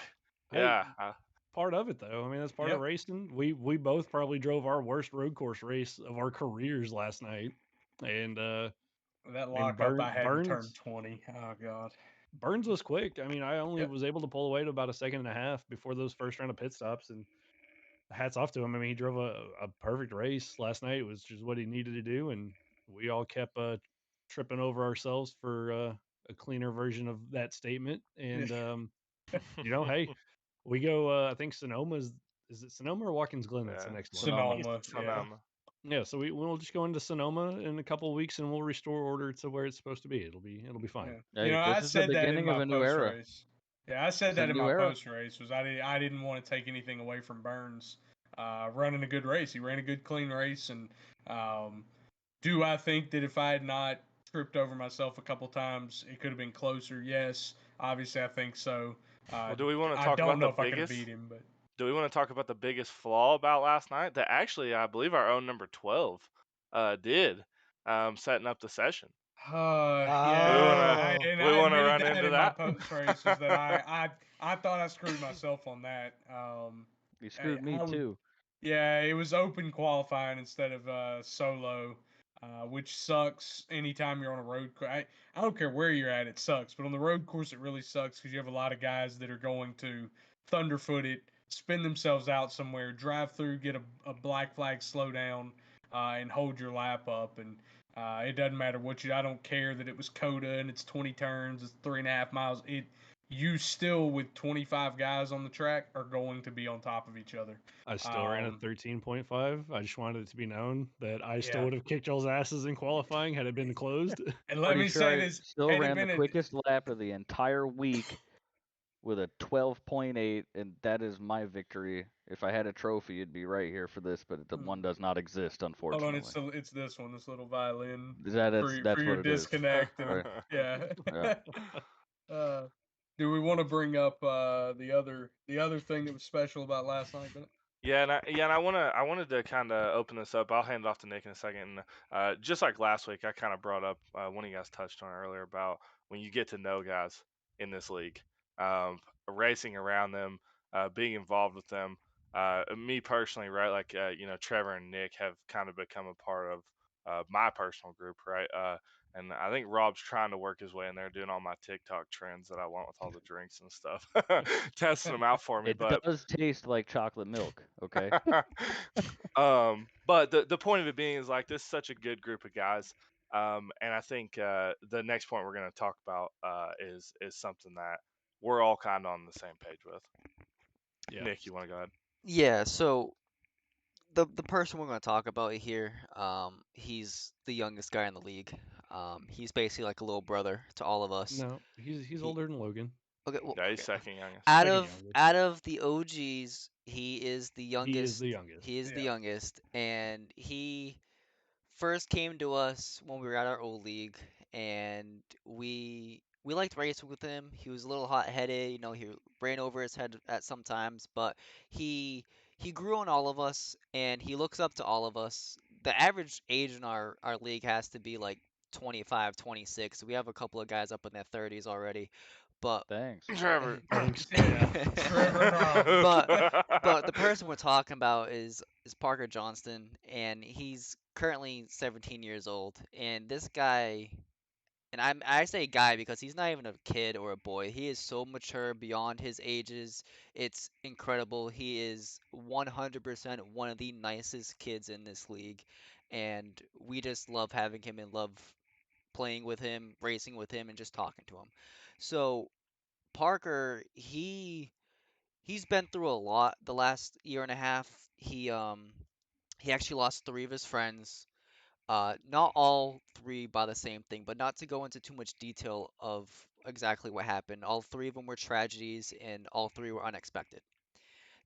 Hey,
Yeah.
part of it though. I mean, that's part
Yep.
of racing. We both probably drove our worst road course race of our careers last night, and
That lockup I had to turn 20. Oh god.
Burns was quick. I mean, I only
Yep.
was able to pull away to about a second and a half before those first round of pit stops, and hats off to him. I mean, he drove a perfect race last night. It was just what he needed to do, and we all kept tripping over ourselves for a cleaner version of that statement. And hey, we go. I think Sonoma's. Is it Sonoma or Watkins Glen? That's the next one.
Sonoma.
Sonoma.
Yeah, so we'll just go into Sonoma in a couple of weeks, and we'll restore order to where it's supposed to be. It'll be fine.
Yeah.
Hey,
I
this is the
said that in
beginning of
my
a new
post
era.
race. Yeah, I said
It's a
that in
new
my
era.
post race was I didn't want to take anything away from Burns running a good race. He ran a good clean race, and do I think that if I had not tripped over myself a couple times, it could have been closer? Yes, obviously I think so.
Well, do we want to
I
talk
don't
about
know
the
if I could have
biggest?
beat him, but
Do we want to talk about the biggest flaw about last night? That actually, I believe our own number 12 did, setting up the session.
Yeah, and
We
I
wanna
admitted
run
that
into
in my
that?
post race is that I thought I screwed myself on that.
You screwed me
I would-
too.
Yeah, it was open qualifying instead of solo, which sucks anytime you're on a road course. I don't care where you're at, it sucks. But on the road course, it really sucks because you have a lot of guys that are going to thunderfoot it, spin themselves out somewhere, drive through, get a black flag slowdown, and hold your lap up. And it doesn't matter what you. I don't care that it was COTA and it's 20 turns, it's 3.5 miles. You still with 25 guys on the track are going to be on top of each other.
I still ran a 13.5. I just wanted it to be known that I still would have kicked y'all's asses in qualifying had it been closed.
And let
Pretty
me
sure
say
I
this:
still
had it
ran the
been
quickest lap of the entire week with a 12.8, and that is my victory. If I had a trophy, it'd be right here for this, but the one does not exist,
hold
unfortunately.
on, it's this one, this little violin
That's
for
what
your
it is.
disconnect. And,
Right.
yeah.
Yeah.
Do we want to bring up the other thing that was special about last night? Bennett?
Yeah, and I wanted to kind of open this up. I'll hand it off to Nick in a second. Just like last week, I kind of brought up one of you guys touched on earlier about when you get to know guys in this league, racing around them, being involved with them. Me personally, right? Like Trevor and Nick have kind of become a part of my personal group, right? And I think Rob's trying to work his way in there, doing all my TikTok trends that I want with all the drinks and stuff, testing them out for me.
It
But
does taste like chocolate milk, okay?
but the point of it being is like this is such a good group of guys. And I think the next point we're going to talk about is something that we're all kind of on the same page with.
Yeah.
Nick, you want to go ahead?
Yeah, so the person we're going to talk about here, he's the youngest guy in the league. He's basically like a little brother to all of us.
No, he's
He
older than Logan.
Okay, well,
Yeah, he's
okay.
second youngest.
Out
Second
of
youngest.
out of the OGs, he is the
He is
youngest.
the youngest.
He is the
Yeah.
youngest, and he first came to us when we were at our old league, and we liked racing with him. He was a little hot-headed, he ran over his head at some times, but he grew on all of us, and he looks up to all of us. The average age in our league has to be like 25, 26. We have a couple of guys up in their 30s already, but
Thanks.
Trevor.
Thanks.
Yeah, Trevor and Rob.
but the person we're talking about is Parker Johnston, and he's currently 17 years old. And this guy, and I say guy because he's not even a kid or a boy. He is so mature beyond his ages. It's incredible. He is 100% one of the nicest kids in this league, and we just love having him and love playing with him, racing with him, and just talking to him. So Parker, he's been through a lot the last year and a half. He actually lost three of his friends. Not all three by the same thing, but not to go into too much detail of exactly what happened. All three of them were tragedies, and all three were unexpected.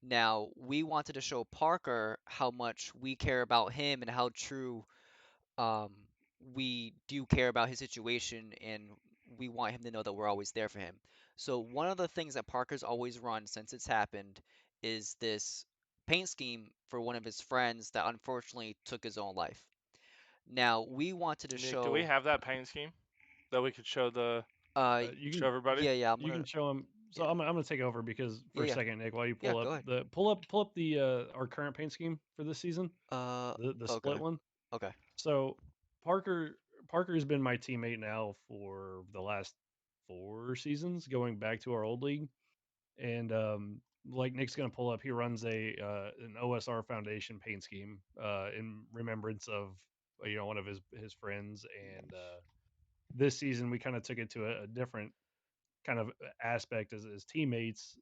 Now, we wanted to show Parker how much we care about him and how true um, we do care about his situation, and we want him to know that we're always there for him. So one of the things that Parker's always run since it's happened is this paint scheme for one of his friends that unfortunately took his own life. Now we wanted to
Nick, do we
show,
have that paint scheme that we could show
You
show
can
everybody?
yeah, I'm
you
gonna,
can show him. So
yeah,
I'm gonna take over because
yeah,
for a
yeah,
second, Nick, while you
yeah, go ahead.
pull up the our current paint scheme for this season, the split
Okay,
one.
okay,
So Parker Parker's been my teammate now for the last 4 seasons, going back to our old league. And like Nick's gonna pull up, he runs a an OSR Foundation paint scheme in remembrance of one of his friends. And this season we kind of took it to a different kind of aspect as teammates.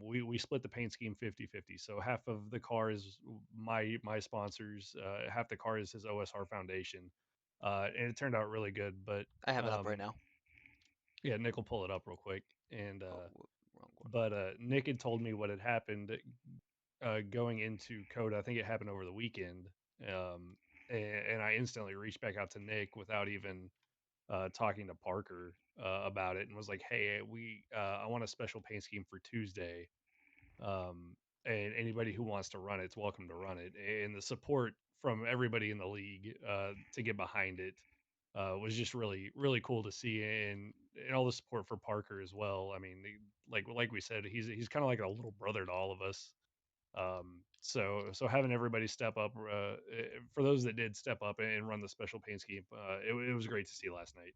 We split the paint scheme 50-50. So half of the car is my sponsors, half the car is his OSR Foundation. And it turned out really good. But
I have it up right now.
yeah, Nick will pull it up real quick. And
Oh, wrong one.
but Nick had told me what had happened going into COTA. I think it happened over the weekend. Um, and I instantly reached back out to Nick without even talking to Parker about it, and was like, "Hey, I want a special paint scheme for Tuesday, and anybody who wants to run it's welcome to run it." And the support from everybody in the league to get behind it was just really cool to see, and all the support for Parker as well. I mean, like we said, he's kind of like a little brother to all of us. So having everybody step up, for those that did step up and run the special paint scheme, it was great to see last night.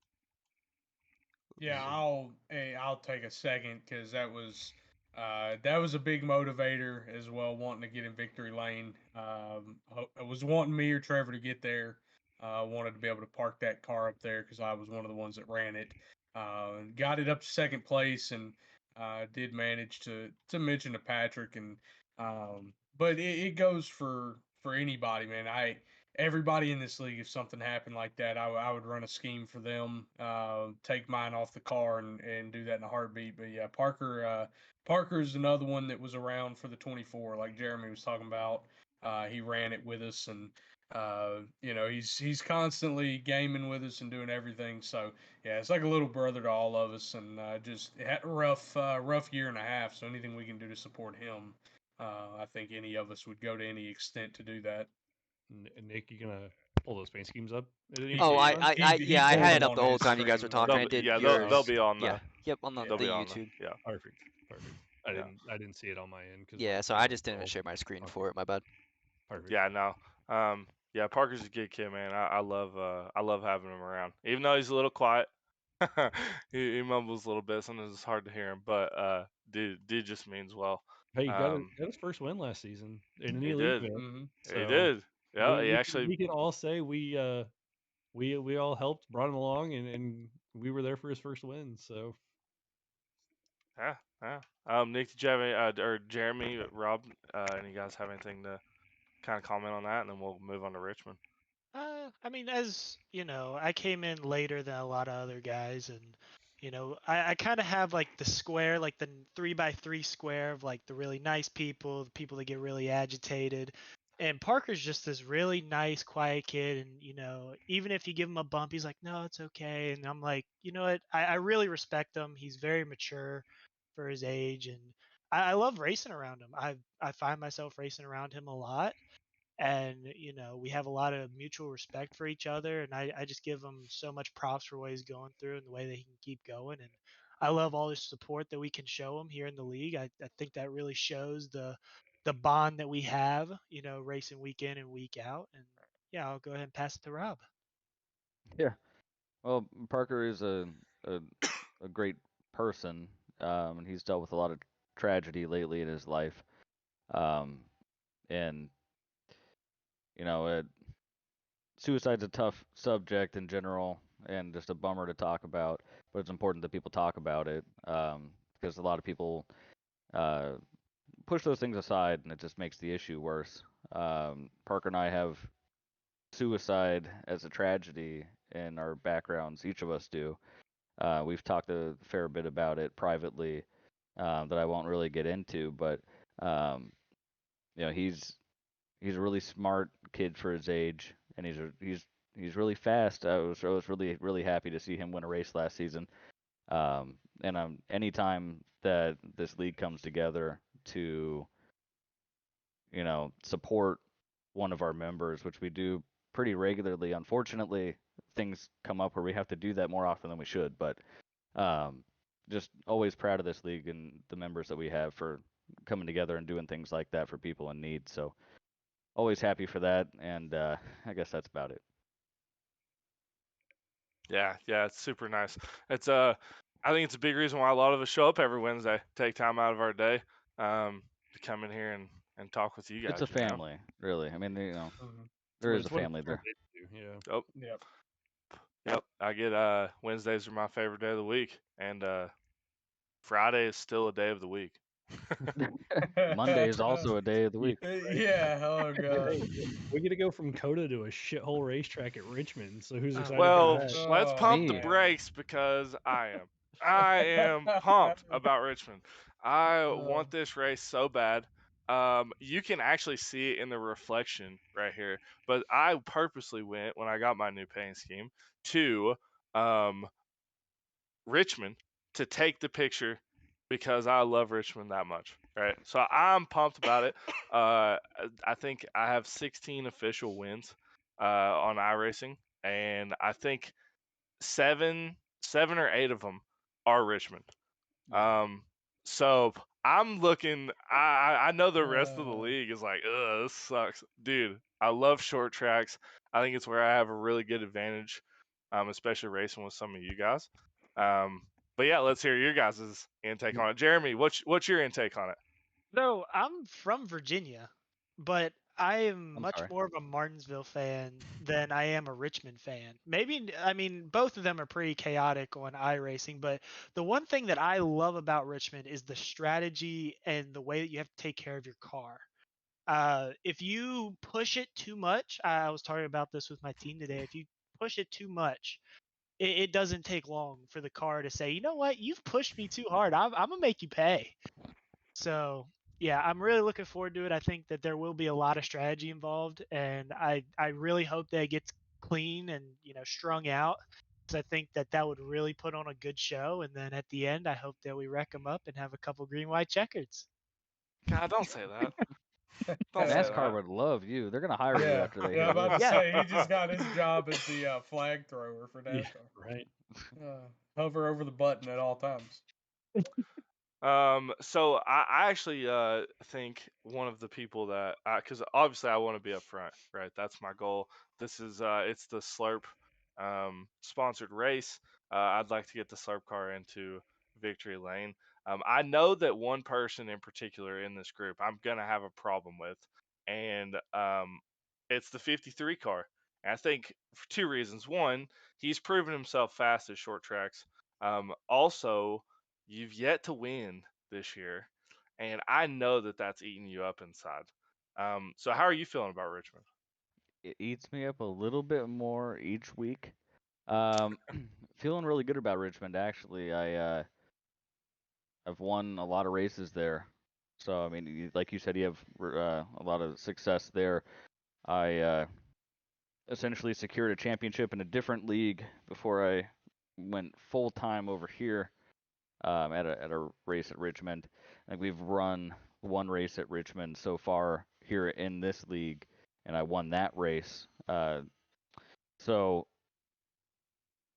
Yeah, I'll take a second because that was That was a big motivator as well, wanting to get in victory lane. I was wanting me or Trevor to get there. Wanted to be able to park that car up there because I was one of the ones that ran it. Got it up to second place and did manage to mention to Patrick and but it goes for anybody, man. Everybody in this league, if something happened like that, I would run a scheme for them, take mine off the car and do that in a heartbeat. But yeah, Parker's another one that was around for the 24, like Jeremy was talking about. He ran it with us, and he's constantly gaming with us and doing everything. So yeah, it's like a little brother to all of us, and just had a rough year and a half. So anything we can do to support him, I think any of us would go to any extent to do that.
Nick, you gonna pull those paint schemes up at any
Oh,
point in time?
He
yeah, I
pulled
had it
them
up
on
the whole
his
time you guys were
screen right
talking. I
They'll
now.
be,
did
yeah,
yours.
they'll be on
Yeah,
the
yep, on the
they'll be on
YouTube.
the, yeah.
Perfect. I
Yeah.
didn't see it on my end because
Yeah, so I just didn't share my screen for it. My bad.
Perfect.
Yeah, no. Yeah, Parker's a good kid, man. I love having him around. Even though he's a little quiet, he mumbles a little bit. Sometimes it's hard to hear him, but dude just means well.
Hey, he
Um,
got his first win last season in an
he
elite
did.
event.
Mm-hmm.
He
So
did. Yeah, he actually.
we can all say we all helped, brought him along, and we were there for his first win. So
Yeah, yeah. Nick, did you have any, or Jeremy, Rob, any guys have anything to kind of comment on that, and then we'll move on to Richmond.
I mean, as you know, I came in later than a lot of other guys, and I kind of have like the square, like the 3x3 square of like the really nice people, the people that get really agitated. And Parker's just this really nice, quiet kid, and even if you give him a bump, he's like, "No, it's okay." And I'm like, you know what? I really respect him. He's very mature for his age, and I love racing around him. I find myself racing around him a lot, and we have a lot of mutual respect for each other, and I just give him so much props for what he's going through and the way that he can keep going. And I love all the support that we can show him here in the league. I think that really shows the bond that we have, racing week in and week out. And yeah, I'll go ahead and pass it to Rob.
Yeah. Well, Parker is a, a great person, and he's dealt with a lot of tragedy lately in his life. Um, and suicide's a tough subject in general, and just a bummer to talk about. But it's important that people talk about it, because a lot of people uh, push those things aside, and it just makes the issue worse. Parker and I have suicide as a tragedy in our backgrounds. Each of us do. We've talked a fair bit about it privately, that I won't really get into, but um, he's a really smart kid for his age, and he's really fast. I was really happy to see him win a race last season. And anytime that this league comes together to support one of our members, which we do pretty regularly. Unfortunately, things come up where we have to do that more often than we should, but um, just always proud of this league and the members that we have for coming together and doing things like that for people in need. So always happy for that, and I guess that's about it.
Yeah, it's super nice. It's I think it's a big reason why a lot of us show up every Wednesday, take time out of our day, to come in here and talk with you guys.
It's a family, really. I mean,
Mm-hmm.
there is
it's
a
what
family
it's what
there.
they do. Yeah.
Yep,
Yep.
yep. I get Wednesdays are my favorite day of the week, and Friday is still a day of the week.
Monday is also a day of the week.
Yeah. Oh god.
Hey, we get to go from COTA to a shithole racetrack at Richmond. So who's
Oh,
excited for
Well,
that?
let's
oh,
pump the
Me.
man.
brakes because I am pumped about Richmond. I want this race so bad. You can actually see it in the reflection right here. But I purposely went when I got my new paint scheme to um, Richmond to take the picture because I love Richmond that much. Right. So I'm pumped about it. I think I have 16 official wins on iRacing, and I think seven or eight of them are Richmond. Um, so I'm looking. I know the rest of the league is like, ugh, this sucks, dude. I love short tracks. I think it's where I have a really good advantage, especially racing with some of you guys. Um, But yeah, let's hear your guys' intake on it. Jeremy, what's your intake on it?
So I'm from Virginia, but I am
I'm
much
sorry.
more of a Martinsville fan than I am a Richmond fan. Maybe, I mean, both of them are pretty chaotic on iRacing, but the one thing that I love about Richmond is the strategy and the way that you have to take care of your car. If you push it too much, I was talking about this with my team today. If you push it too much, it doesn't take long for the car to say, you know what, you've pushed me too hard. I'm gonna make you pay. So yeah, I'm really looking forward to it. I think that there will be a lot of strategy involved, and I really hope that it gets clean and strung out, because I think that that would really put on a good show. And then at the end, I hope that we wreck them up and have a couple green white checkers.
God, don't say that. Don't say
NASCAR
that.
would love you. They're gonna hire you
Yeah,
after they
yeah. I'm
hear
about
this.
to
Yeah.
say he just got his job as the flag thrower for
Yeah,
NASCAR.
right.
Hover over the button at all times.
So I actually think one of the people that because obviously I want to be up front, right? That's my goal. This is it's the Slurp sponsored race. I'd like to get the Slurp car into victory lane. I know that one person in particular in this group I'm gonna have a problem with, and it's the 53 car. And I think for two reasons. One, he's proven himself fast at short tracks. Also, you've yet to win this year, and I know that that's eating you up inside. So how are you feeling about Richmond?
It eats me up a little bit more each week. Feeling really good about Richmond actually. I've won a lot of races there. So I mean, like you said, you have a lot of success there. I essentially secured a championship in a different league before I went full time over here at a race at Richmond. I think we've run one race at Richmond so far here in this league, and I won that race. So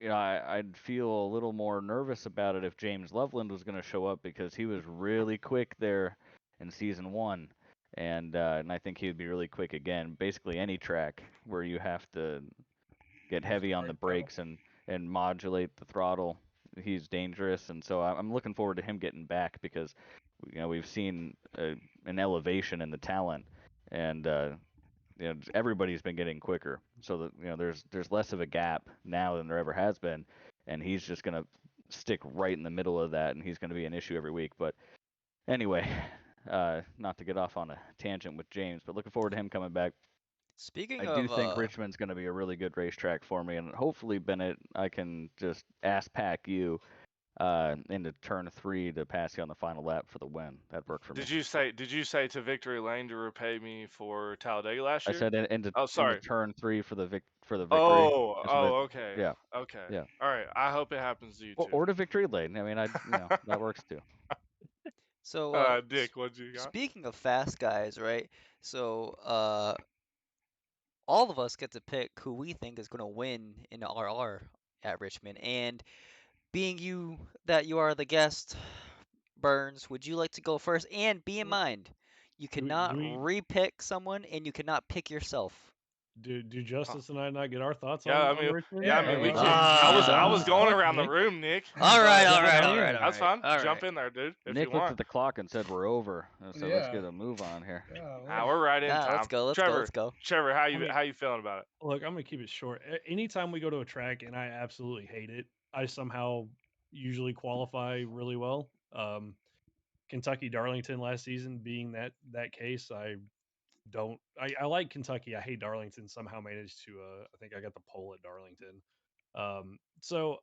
I'd feel a little more nervous about it if James Loveland was going to show up, because he was really quick there in season one, and I think he would be really quick again. Basically, any track where you have to get
Use the
heavy on the
brake pedal.
brakes and modulate the throttle, he's dangerous, and so I'm looking forward to him getting back, because we've seen an elevation in the talent, and everybody's been getting quicker, so that there's less of a gap now than there ever has been, and he's just gonna stick right in the middle of that, and he's gonna be an issue every week. But anyway, not to get off on a tangent with James, but looking forward to him coming back.
Speaking
I do
of
think Richmond's going to be a really good racetrack for me, and hopefully, Bennett, I can just ass pack you into turn 3 to pass you on the final lap for the win. That'd work for me.
Did you say to victory lane to repay me for Talladega last
I
year?
said into
Oh,
into
sorry.
turn 3 for the victory.
Oh,
So that,
okay.
yeah,
Okay.
yeah,
All right. I hope it happens to you too.
or to victory lane. I mean, that works too.
so
Dick, what you got?
speaking of fast guys, right? So all of us get to pick who we think is going to win in RR at Richmond, and being you are the guest, Burns, would you like to go first? And be in mind, you
Do we
cannot
do we
repick someone, and you cannot pick yourself.
do Justice and I not get our thoughts
Yeah, I
on
mean,
Richmond?
yeah, I
Yeah,
mean, we
we
can.
can.
I
We
was
can
I
jump
was
in.
going
Quick,
around the
Nick.
room, Nick.
All right,
But
all right,
Jump
all right,
in.
all
that's
right,
fine.
all
Jump
right.
in there, dude, if
Nick
you
looked
want.
at the clock and said we're over, so let's
Yeah.
get a move on here.
Yeah.
We're right in
Nah, let's
time.
go, let's go,
Trevor,
let's go.
Trevor, how
I
you
mean,
how you feeling about it?
look, I'm gonna keep it short. Anytime we go to a track and I absolutely hate it, I somehow usually qualify really well. Kentucky Darlington last season being that case, I like Kentucky. I hate Darlington. Somehow managed to I think I got the pole at Darlington. So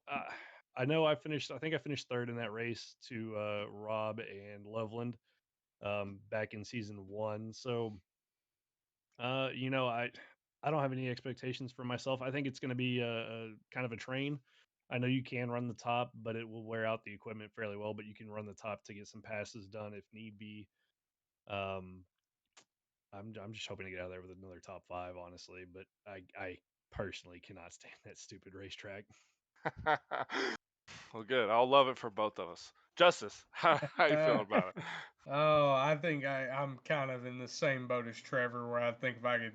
I know I think I finished third in that race to Rob and Loveland back in season one. So I don't have any expectations for myself. I think it's going to be a kind of a train. I know you can run the top, but it will wear out the equipment fairly well. But you can run the top to get some passes done if need be. Um, I'm just hoping to get out of there with another top five, honestly. But I personally cannot stand that stupid racetrack.
Well, good. I'll love it for both of us. Justice, how you feeling about it?
Oh, I think I'm kind of in the same boat as Trevor, where I think if I could,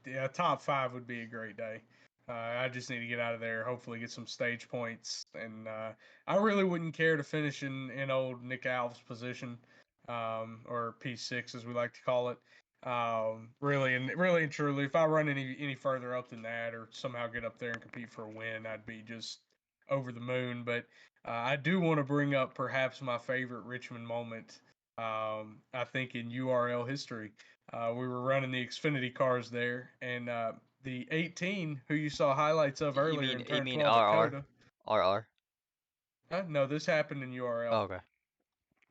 yeah, top five would be a great day. I just need to get out of there. Hopefully, get some stage points, and I really wouldn't care to finish in old Nick Alves' position, or P6 as we like to call it. Really and truly, if I run any further up than that, or somehow get up there and compete for a win, I'd be just over the moon. But I do want to bring up perhaps my favorite Richmond moment. I think in URL history, we were running the Xfinity cars there, and the 18 who you saw highlights of
You
earlier
mean
in
you
turn
mean
12 at
RR?
COTA.
RR?
No, this happened in URL.
Oh, okay.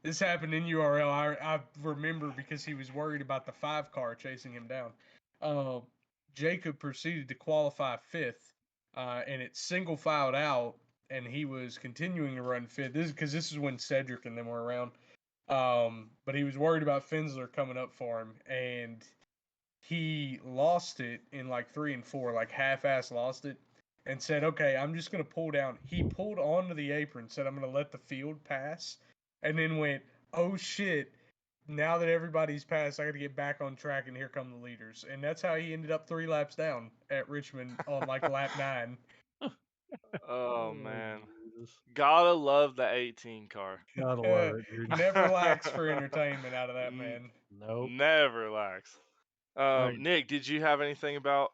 This happened in URL. I remember because he was worried about the 5 car chasing him down. Jacob proceeded to qualify 5th, and it single filed out, and he was continuing to run 5th. This is when Cedric and them were around. But he was worried about Finsler coming up for him, and he lost it in like 3 and 4, like half-ass lost it, and said, "Okay, I'm just gonna pull down." He pulled onto the apron, said, "I'm gonna let the field pass," and then went, "Oh shit! Now that everybody's passed, I got to get back on track, and here come the leaders." And that's how he ended up 3 laps down at Richmond on like lap 9.
Oh man,
Jesus.
gotta love the 18 car.
Gotta love it, dude.
Never lacks for entertainment out of that
N-
man.
Nope.
Never lacks.
All right.
Nick, did you have anything about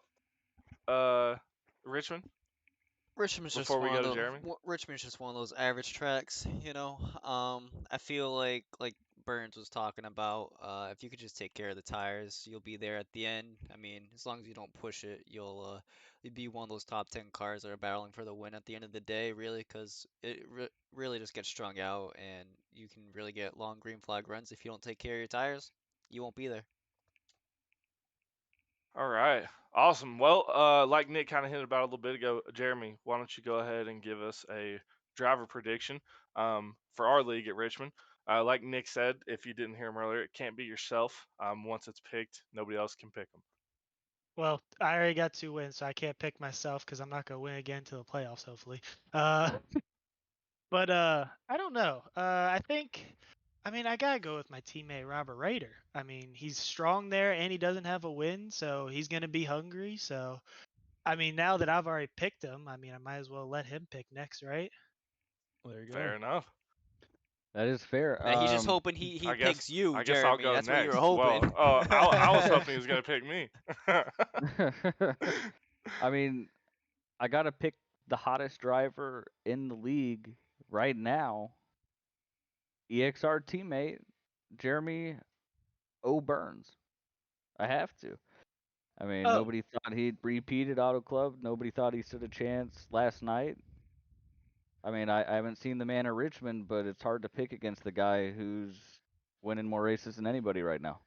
Richmond
Richmond's just
before we
one
go
of
to
those.
Jeremy?
Richmond's just one of those average tracks, you know. I feel like Burns was talking about. If you could just take care of the tires, you'll be there at the end. I mean, as long as you don't push it, you'll be one of those top 10 cars that are battling for the win at the end of the day, really, because it really just gets strung out, and you can really get long green flag runs if you don't take care of your tires. You won't be there.
All right, awesome. Well, like Nick kind of hinted about a little bit ago, Jeremy, why don't you go ahead and give us a driver prediction for our league at Richmond? Like Nick said, if you didn't hear him earlier, it can't be yourself. Once it's picked, nobody else can pick them.
Well, I already got 2 wins, so I can't pick myself because I'm not gonna win again till the playoffs, hopefully. Uh, but I don't know. I mean, I gotta go with my teammate Robert Rader. I mean, he's strong there, and he doesn't have a win, so he's gonna be hungry. So, I mean, now that I've already picked him, I mean, I might as well let him pick next, right?
Well, there you
Fair
go.
enough.
That is fair.
He's just hoping he
I guess
picks you,
I guess I'll
Jeremy.
go
That's what you were
next. Well,
hoping.
I was hoping he was gonna pick me.
I mean, I gotta pick the hottest driver in the league right now. EXR teammate Jeremy O. Burns. I have to. I mean,
Oh,
nobody thought he'd repeat at Auto Club. Nobody thought he stood a chance last night. I mean, I haven't seen the man at Richmond, but it's hard to pick against the guy who's winning more races than anybody right now.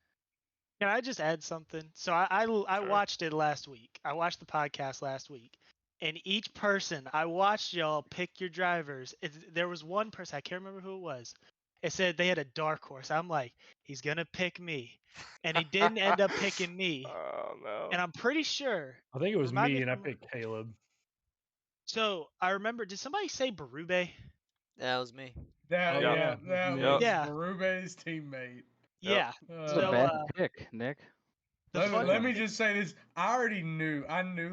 can I just add something? So I
Sure.
watched it last week. I watched the podcast last week, and each person I watched y'all pick your drivers. There was one person I can't remember who it was. It said they had a dark horse. I'm like, he's gonna pick me, and he didn't end up picking me.
Oh no.
And I'm pretty sure.
I think it was
Remind me
me,
if
and I
I'm.
picked Caleb.
So I remember. Did somebody say Berube?
That was me.
That
Oh
Yep.
yeah, it
that
me.
Yep.
was
Yeah,
Berube's teammate.
Yep.
yeah.
This is a
So
bad pick, Nick.
the funny
Let me
thing.
just say this. I knew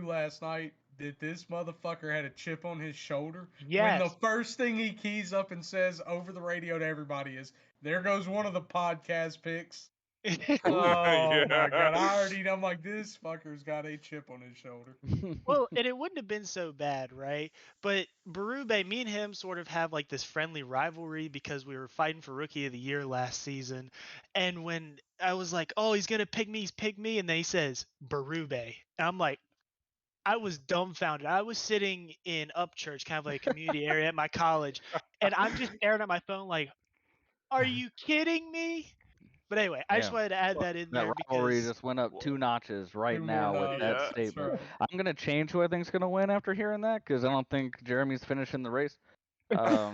last night that this motherfucker had a chip on his shoulder. When the
Yes.
first thing he keys up and says over the radio to everybody is, "There goes one of the podcast picks." Oh my god!
Yeah.
I'm like, this fucker's got a chip on his shoulder.
Well, and it wouldn't have been so bad, right? But Berube, me and him sort of have like this friendly rivalry because we were fighting for Rookie of the Year last season. And when I was like, oh, he's going to pick me. And then he says, Berube. And I'm like, I was dumbfounded. I was sitting in Upchurch, kind of like a community area at my college. And I'm just staring at my phone like, are you kidding me? But anyway, I just
Yeah.
wanted to add that in
That
there
rivalry
because
just went up 2 notches right
2 more
now with that
notches.
Yeah.
That's
statement.
right.
I'm gonna change who I think's gonna win after hearing that because I don't think Jeremy's finishing the race. Um,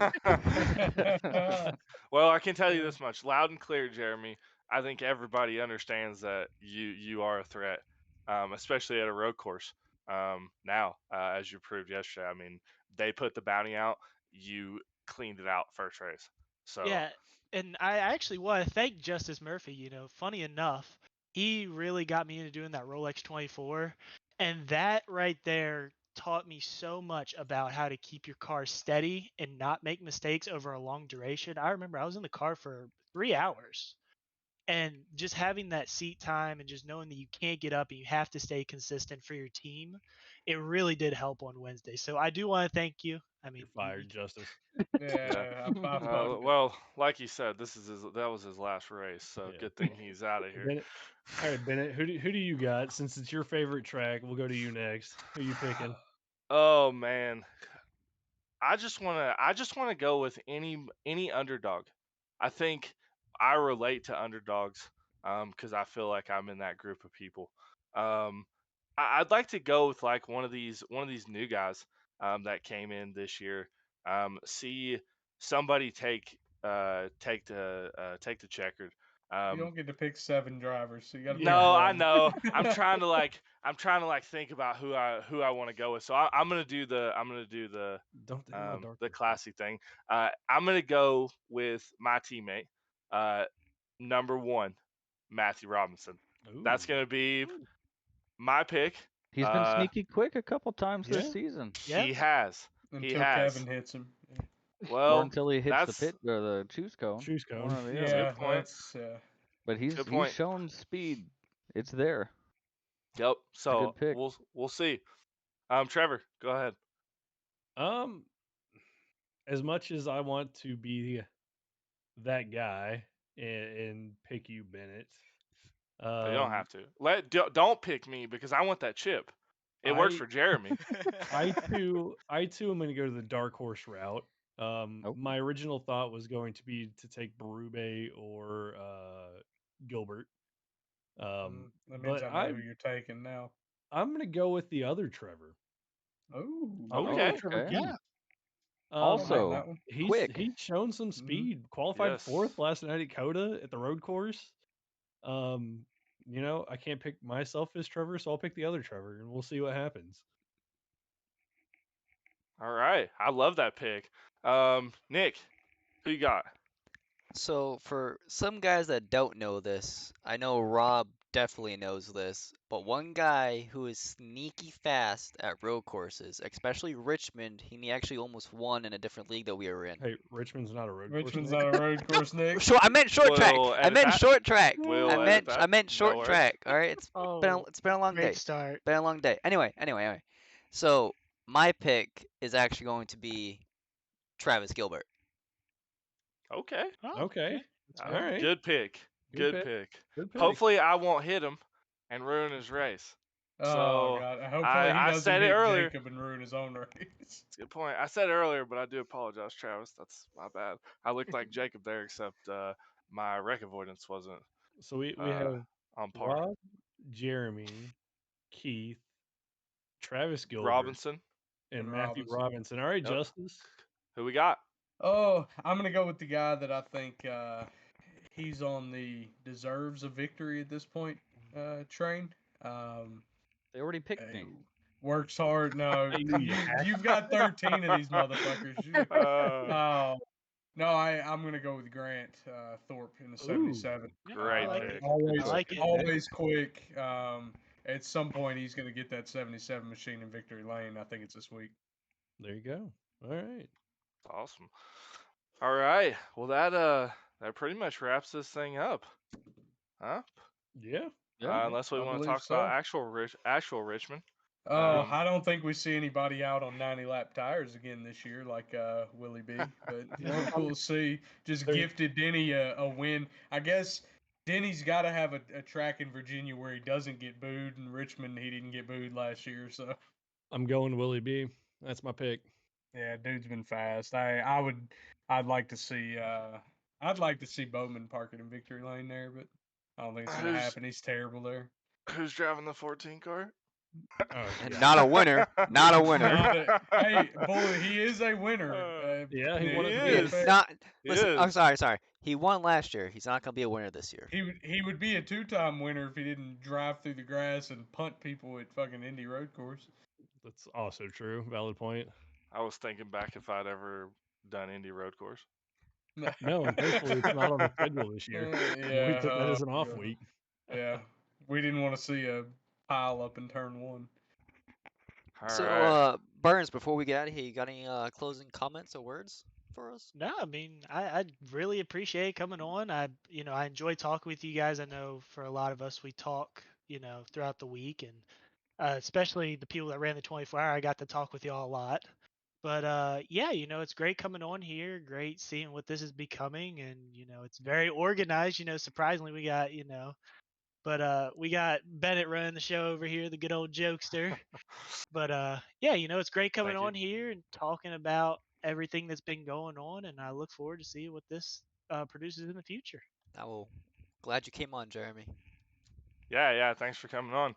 Well, I can tell you this much, loud and clear, Jeremy. I think everybody understands that you are a threat, especially at a road course. Now, as you proved yesterday, I mean, they put the bounty out. You cleaned it out first race. So
yeah, and I actually want to thank Justice Murphy. You know, funny enough, he really got me into doing that Rolex 24, and that right there taught me so much about how to keep your car steady and not make mistakes over a long duration. I remember I was in the car for 3 hours, and just having that seat time and just knowing that you can't get up and you have to stay consistent for your team, it really did help on Wednesday. So I do want to thank you. I mean,
You're fired, Justice.
Yeah, I fucked it.
Well, like you said, that was his last race, so
Yeah.
good thing he's out of here.
Bennett, all right, Bennett, who do you got? Since it's your favorite track, we'll go to you next. Who you picking?
Oh man, I just wanna go with any underdog. I think I relate to underdogs because I feel like I'm in that group of people. Um, I'd like to go with like one of these new guys that came in this year. See somebody take the checkered.
You don't get to pick 7 drivers, so you got to pick
No, I
one.
know. I'm trying to like think about who I want to go with. So I'm gonna do
Don't hit my dark
the
horse.
classy thing. I'm gonna go with my teammate, uh, number one, Matthew Robinson. That's
Ooh.
gonna be my pick.
He's been sneaky quick a couple times this
Yeah.
season,
Yeah.
He has. He
Until
has.
Kevin hits him.
or
Well,
until he hits the
that's
pit or the choose cone.
Choose
One
cone.
or the
that's
other.
a
Yeah,
good point.
that's
But
Good
he's
point.
shown speed. It's there.
Yep.
a
So
good pick.
we'll see. Trevor, go ahead.
As much as I want to be that guy and pick you, Bennett,
You don't have to. Don't pick me because I want that chip. It works
I
for Jeremy.
I too am going to go to the dark horse route.
Nope.
My original thought was going to be to take Berube or Gilbert.
that means
But
I know who you're taking now.
I'm going to go with the other Trevor.
Oh,
I'm going to go with Trevor
Okay.
Keith.
Yeah.
Also,
that one.
quick.
He's shown some speed. Qualified
Yes.
fourth last night at COTA at the road course. I can't pick myself as Trevor, so I'll pick the other Trevor, and we'll see what happens.
All right. I love that pick. Nick, who you got?
So for some guys that don't know this, I know Rob definitely knows this, but one guy who is sneaky fast at road courses, especially Richmond, he actually almost won in a different league that we were in.
Hey, Richmond's not a road
Richmond's
course.
not a road course, Nick.
I meant short track.
We'll
I
edit
meant
that.
short track.
We'll
I
edit
meant
that.
I meant
No
short
worries.
track. All right, it's
Oh,
been a long
great
day.
start.
Been a long day. Anyway. So my pick is actually going to be Travis Gilbert.
Okay.
Oh,
Okay.
All
All right.
Good pick.
Good
Good
pick.
pick.
Good pick.
Hopefully, I won't hit him and ruin his race.
Oh
So,
God! Hopefully he
I
doesn't
said it
hit
earlier.
Jacob and ruin his own race.
It's a good point. I said it earlier, but I do apologize, Travis. That's my bad. I looked like Jacob there, except my wreck avoidance wasn't
So we have
on par.
Rob, Jeremy, Keith, Travis Gilbert,
Robinson,
and Matthew Robinson. All right,
Yep.
Justice.
Who we got?
Oh, I'm gonna go with the guy that I think he's on the deserves a victory at this point train.
They already picked me.
Works hard. No, you've got 13 of these motherfuckers. No, I'm gonna go with Grant Thorpe in the 77.
Great
like
pick.
it.
Always,
I like it.
always quick. At some point, he's gonna get that 77 machine in victory lane. I think it's this week.
There you go. All right.
Awesome. All right. Well, that pretty much wraps this thing up, huh?
Yeah.
Unless we
I
want to
believe
talk about
so.
actual Richmond.
I don't think we see anybody out on 90 lap tires again this year, like Willie B. But we'll see. Just gifted Denny a win. I guess Denny's got to have a track in Virginia where he doesn't get booed. In Richmond, he didn't get booed last year, so
I'm going Willie B. That's my pick.
yeah, dude's been fast. I'd like to see Bowman park it in victory lane there, but I don't think it's gonna happen. He's terrible there.
Who's driving the 14 car?
And not a winner. Not a winner.
Hey, boy, he is a winner.
Yeah, he won
He
it.
is.
Listen, I'm sorry. He won last year. He's not gonna be a winner this year.
He would be a 2-time winner if he didn't drive through the grass and punt people at fucking Indy Road Course.
That's also true. Valid point.
I was thinking back if I'd ever done Indy Road Course.
No, and thankfully it's not on the schedule this year. We took that as an off week.
Yeah, we didn't want to see a pile up in turn 1.
All
So,
right.
Burns, before we get out of here, you got any closing comments or words for us?
No, I mean, I really appreciate coming on. I enjoy talking with you guys. I know for a lot of us, we talk, throughout the week, and especially the people that ran the 24 hour, I got to talk with y'all a lot. But yeah, it's great coming on here. Great seeing what this is becoming, and it's very organized. Surprisingly, we got but we got Bennett running the show over here, the good old jokester. But yeah, it's great coming
Thank you.
on here and talking about everything that's been going on, and I look forward to seeing what this produces in the future.
Glad you came on, Jeremy.
Yeah. Thanks for coming on.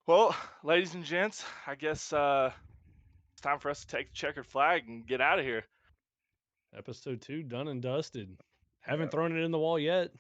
Well, ladies and gents, I guess it's time for us to take the checkered flag and get out of here.
Episode 2 done and dusted.
Yeah.
Haven't thrown it in the wall yet.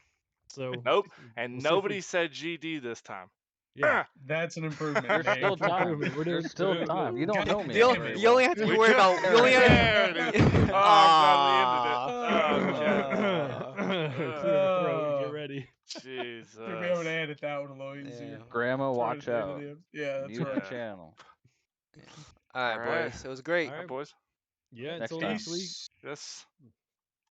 So
Nope. And
we'll see if we-
nobody said GD this time.
Yeah.
That's an improvement.
There's
Dave.
still time.
Improvement. We're doing
There's still
good.
time. You don't know me
You,
very
you only
well.
have to be
We
worried
could-
about. You only have
There it is. Oh, I'm glad we ended it.
Clear the throat. Get ready.
Jesus.
You'll be able to edit that one a little easier.
Grandma,
Throw it
watch
at the end of
out.
the- Yeah, that's
Mute
right.
the channel.
All right,
All right.
boys. It was great.
All
All
right.
right, boys.
Yeah,
Next
until
time.
next week.
Peace.
Yes.